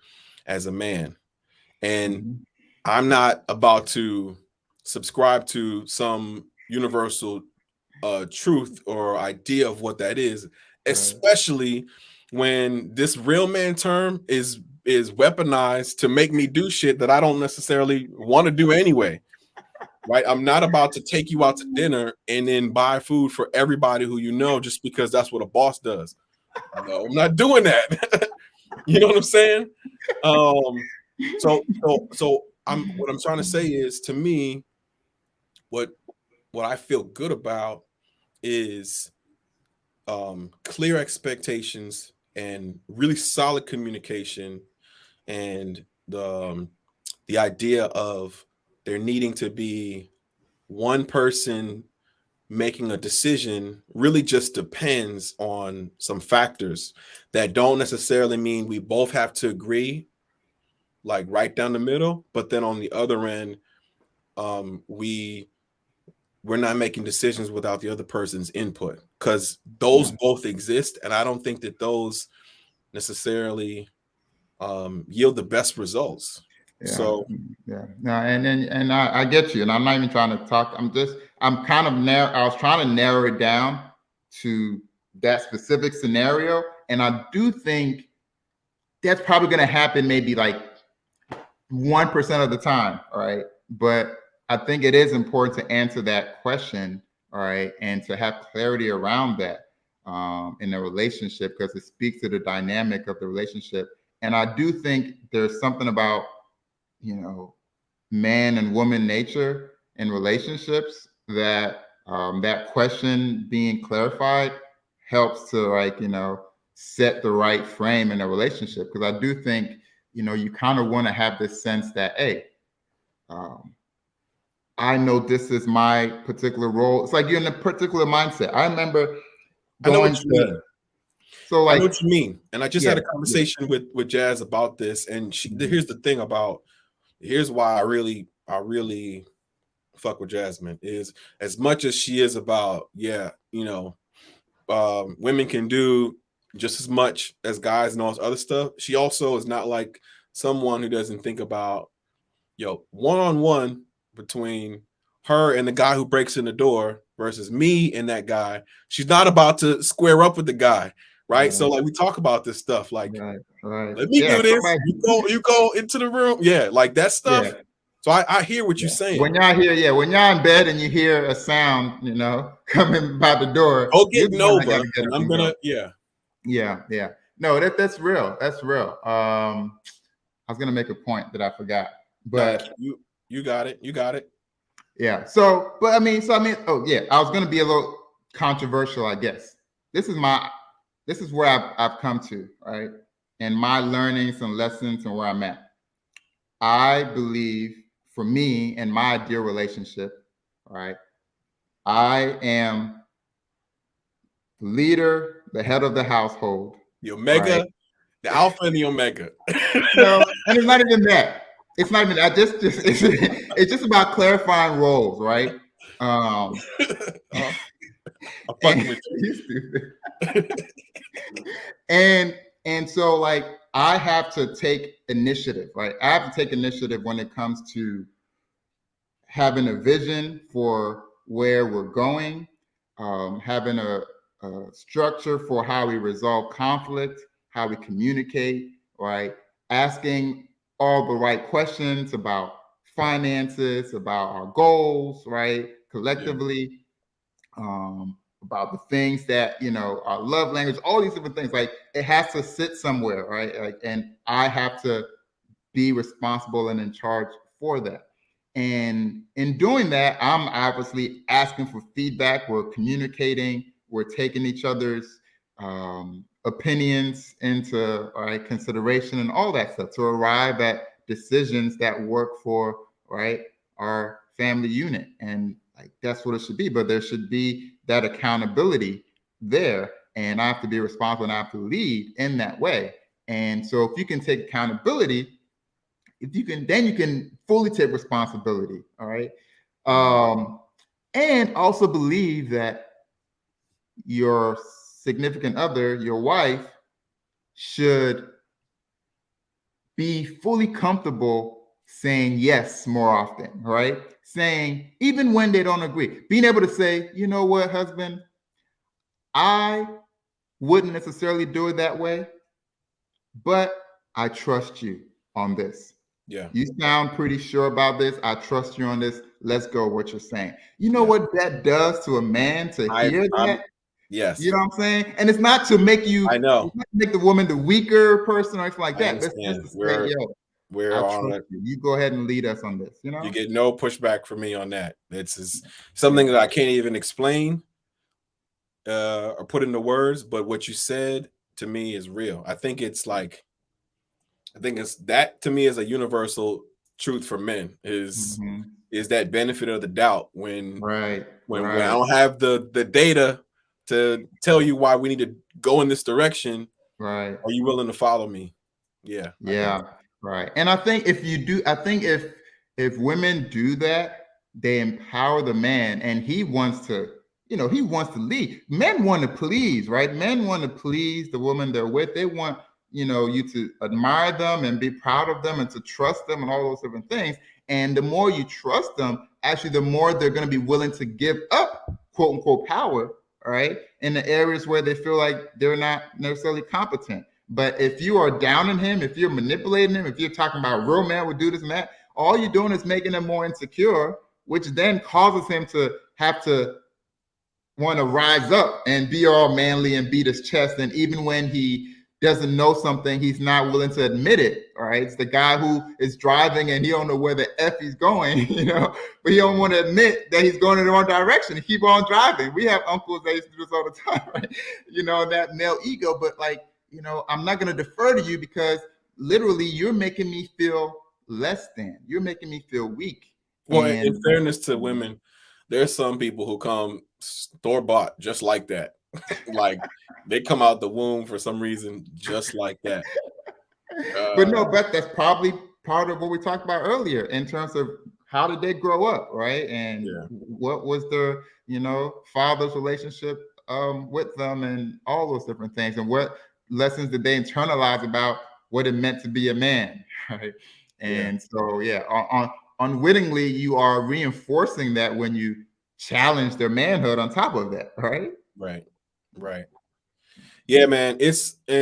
as a man. And Mhm. I'm not about to subscribe to some universal truth or idea of what that is, Right. especially when this real man term is weaponized to make me do shit that I don't necessarily want to do anyway. Right? I'm not about to take you out to dinner and then buy food for everybody who you know just because that's what a boss does. No, I'm not doing that. You know what I'm saying? Um, so I'm what I'm trying to say is to me, what what I feel good about is clear expectations and really solid communication and the idea of there needing to be one person making a decision really just depends on some factors that don't necessarily mean we both have to agree like right down the middle, but then on the other end we we're not making decisions without the other person's input, because those both exist, and I don't think that those necessarily yield the best results. Yeah, So no, and I get you, and I'm not even trying to talk. I'm kind of narrow. I was trying to narrow it down to that specific scenario, and I do think that's probably going to happen maybe like 1% of the time, all right? But I think it is important to answer that question, all right, and to have clarity around that in a relationship, because it speaks to the dynamic of the relationship. And I do think there's something about, man and woman nature in relationships that that question being clarified helps to, like, set the right frame in a relationship, because I do think you kind of want to have this sense that, hey, um, I know this is my particular role. It's like you're in a particular mindset. I remember I know what going you to, mean. so I know like, what you mean. And I just yeah, had a conversation with Jazz about this. And here's the thing about, here's why I really fuck with Jasmine, is as much as she is about, women can do just as much as guys and all this other stuff. She also is not like someone who doesn't think about, one on one between her and the guy who breaks in the door versus me and that guy. She's not about to square up with the guy, right? So like we talk about this stuff, like, right, let me yeah, do this. You go into the room, yeah, like that yeah. stuff. So I hear what you're saying. When y'all hear, when y'all in bed and you hear a sound, coming by the door, Go you're get the one that got Nova, to get and up I'm and go. gonna, yeah. Yeah. No, that's real. That's real. I was gonna make a point that I forgot, Nah, but you got it. You got it. yeah. So I mean, oh yeah, I was gonna be a little controversial, I guess. This is where I've come to, right, and my learnings and lessons and where I'm at. I believe, for me and my ideal relationship, right, I am the leader, the head of the household, The right? Omega, the Alpha and the Omega. And it's not even that. It's not even that. Just it's just about clarifying roles, right? I'm And fucking with you stupid. And so, like, I have to take initiative, right? I have to take initiative when it comes to having a vision for where we're going, having a structure for how we resolve conflict, how we communicate, right? Asking all the right questions about finances, about our goals, right? you. Collectively, about the things that, our love language, all these different things. Like, it has to sit somewhere, right? Like, and I have to be responsible and in charge for that. And in doing that, I'm obviously asking for feedback. We're communicating. We're taking each other's opinions into, consideration and all that stuff to arrive at decisions that work for, right, our family unit. And like, that's what it should be. But there should be that accountability there, and I have to be responsible and I have to lead in that way. And so, if you can take accountability, if you can, then you can fully take responsibility. All right. And also believe that your significant other, your wife, should be fully comfortable saying yes more often, right? Saying, even when they don't agree, being able to say, you know what, husband, I wouldn't necessarily do it that way, but I trust you on this. Yeah. You sound pretty sure about this. I trust you on this. Let's go. What you're saying. You know Yeah. what that does to a man to hear I'm that? You yes. know what I'm saying? And it's not to make I you, know. it's not to make the woman the weaker person or anything like I that. But it's just understand. to say, yo, We're I on trust it. you. You go ahead and lead us on this, You get no pushback from me on that. It's something Yeah. that I can't even explain or put into words, but what you said to me is real. I think it's that, to me, is a universal truth for men, Mhm. is that benefit of the doubt when Right. when I Right. don't have the data to tell you why we need to go in this direction. Right. Are you willing to follow me? Yeah, I got Yeah. Right. And I think if you do, I think if women do that, they empower the man, and he wants to, he wants to lead. Men want to please, right? Men want to please the woman they're with. They want, you to admire them and be proud of them and to trust them and all those different things. And the more you trust them, actually, the more they're going to be willing to give up, quote unquote, power, right? In the areas where they feel like they're not necessarily competent. But if you are down in him, if you're manipulating him, if you're talking about real man would do this and that, all you're doing is making him more insecure, which then causes him to have to want to rise up and be all manly and beat his chest. And even when he doesn't know something, he's not willing to admit it. All right. It's the guy who is driving and he don't know where the F he's going, but he don't want to admit that he's going in the wrong direction. He keep on driving. We have uncles that used to do this all the time, right? That male ego. But I'm not going to defer to you because literally you're making me feel less than. You're making me feel weak. Well, in fairness to women, there's some people who come store bought just like that. Like they come out the womb for some reason just like that. But no, but that's probably part of what we talked about earlier in terms of how did they grow up, right? And what was their, father's relationship with them and all those different things, and what lessons did they internalize about what it meant to be a man, right? And so, unwittingly, you are reinforcing that when you challenge their manhood on top of that, right? Right. Yeah, man. It's we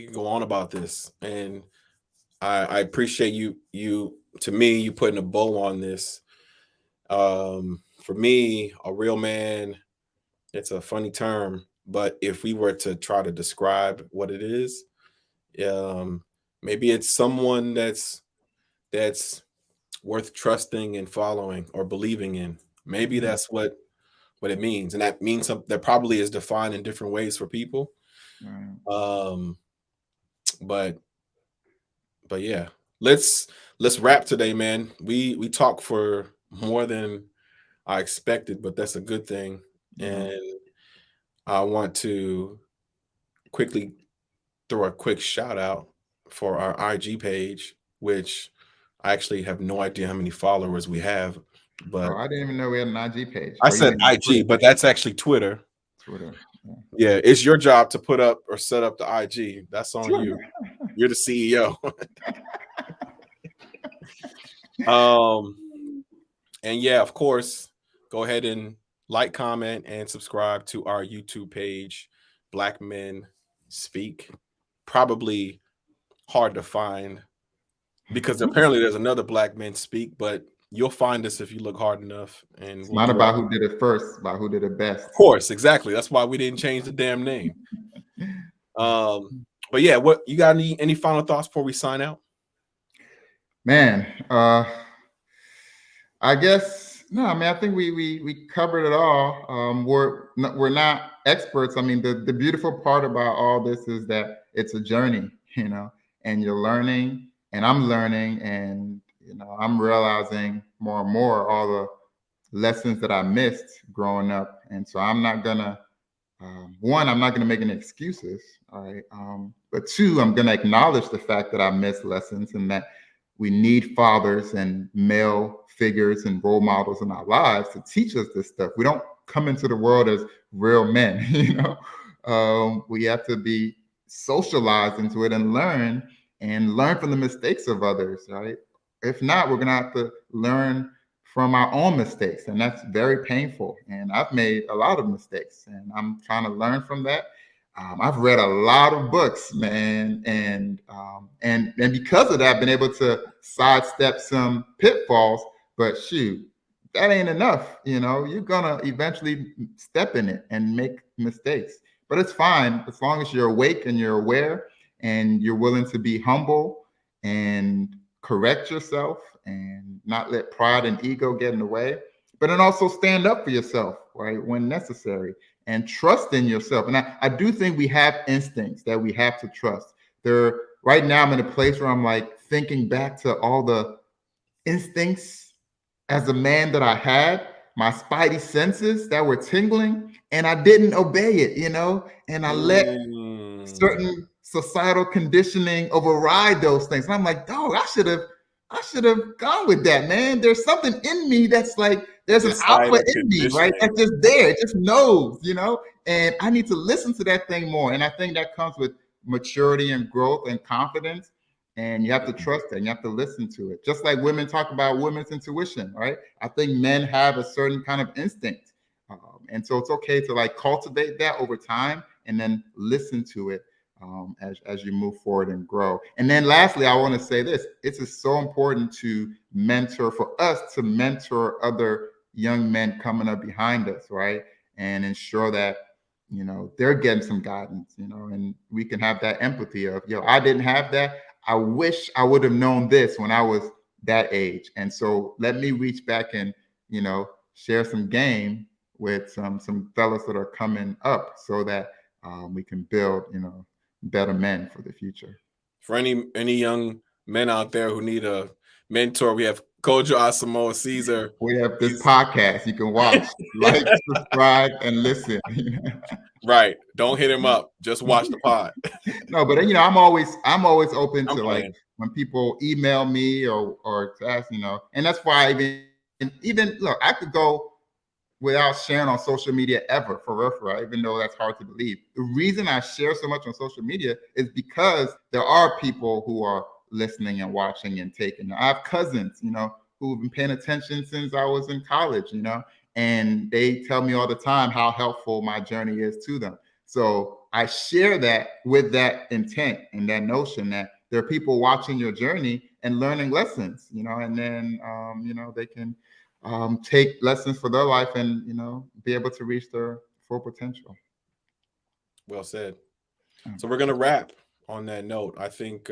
can go on about this, and I appreciate you to me, you putting a bow on this. For me, a real man, it's a funny term, but if we were to try to describe what it is, maybe it's someone that's worth trusting and following or believing in. Maybe that's what it means, and that means that probably is defined in different ways for people. But yeah, let's wrap today, man. We talk for more than I expected, but that's a good thing. And I want to quickly throw a quick shout out for our IG page, which I actually have no idea how many followers we have. But I didn't even know we had an IG page. I said IG, but that's actually Twitter. Yeah, it's your job to put up or set up the IG. That's on you. You're the CEO. And yeah, of course, go ahead and like, comment, and subscribe to our YouTube page, Black Men Speak. Probably hard to find because apparently there's another Black Men Speak, but you'll find us if you look hard enough. And it's not about who did it first, about who did it best. Of course, exactly. That's why we didn't change the damn name. But yeah, what you got? Any final thoughts before we sign out? Man, I guess no. I mean, I think we covered it all. We're not experts. I mean, the beautiful part about all this is that it's a journey, and you're learning, and I'm learning, and I'm realizing more and more all the lessons that I missed growing up, and so I'm not gonna. One, I'm not gonna make any excuses. All right, but two, I'm gonna acknowledge the fact that I missed lessons and that we need fathers and male figures and role models in our lives to teach us this stuff. We don't come into the world as real men, we have to be socialized into it and learn from the mistakes of others, right? If not, we're going to have to learn from our own mistakes, and that's very painful. And I've made a lot of mistakes, and I'm trying to learn from that. I've read a lot of books, man, and because of that, I've been able to sidestep some pitfalls. But shoot, that ain't enough. You're gonna eventually step in it and make mistakes. But it's fine as long as you're awake and you're aware and you're willing to be humble and correct yourself and not let pride and ego get in the way. But then also stand up for yourself, right, when necessary. And trust in yourself. And I do think we have instincts that we have to trust. Right now, I'm in a place where I'm like thinking back to all the instincts as a man that I had, my spidey senses that were tingling, and I didn't obey it, and I let certain societal conditioning override those things. And I'm like, oh, I should have I should have gone with that, man. There's something in me that's like, there's an alpha Societal in me, right? conditioning. That's just there. It just knows, and I need to listen to that thing more. And I think that comes with maturity and growth and confidence. And you have to Mhm. trust it and you have to listen to it. Just like women talk about women's intuition, right? I think men have a certain kind of instinct. And so it's okay to like cultivate that over time and then listen to it as you move forward and grow. And then lastly, I want to say this: it's just so important to mentor, for us to mentor other young men coming up behind us, right? And ensure that they're getting some guidance, and we can have that empathy of, I didn't have that. I wish I would have known this when I was that age. And so let me reach back and share some game with some fellows that are coming up, so that we can build better men for the future. For any young men out there who need a mentor, we have Kojo Asamoah Caesar. We have this He's podcast you can watch, like, subscribe, and listen. right. Don't hit him up. Just watch the pod. No, but I'm always open I'm to, like, playing. when people email me or to ask, and that's why even look, I could go without sharing on social media ever, for real, for real, even though that's hard to believe. The reason I share so much on social media is because there are people who are listening and watching and taking. I have cousins, who've been paying attention since I was in college, and they tell me all the time how helpful my journey is to them. So I share that with that intent and that notion that there are people watching your journey and learning lessons, and then they can take lessons for their life and be able to reach their full potential. Well said. So we're gonna wrap on that note. I think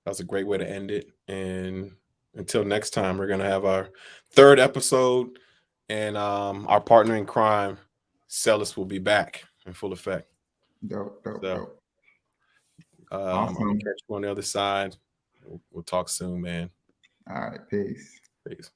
that's a great way to end it. And until next time, we're gonna have our third episode, and our partner in crime, Selas, will be back in full effect. Dope, dope, So dope. I'm gonna Awesome. catch you on the other side. We'll talk soon, man. All right, peace. Peace.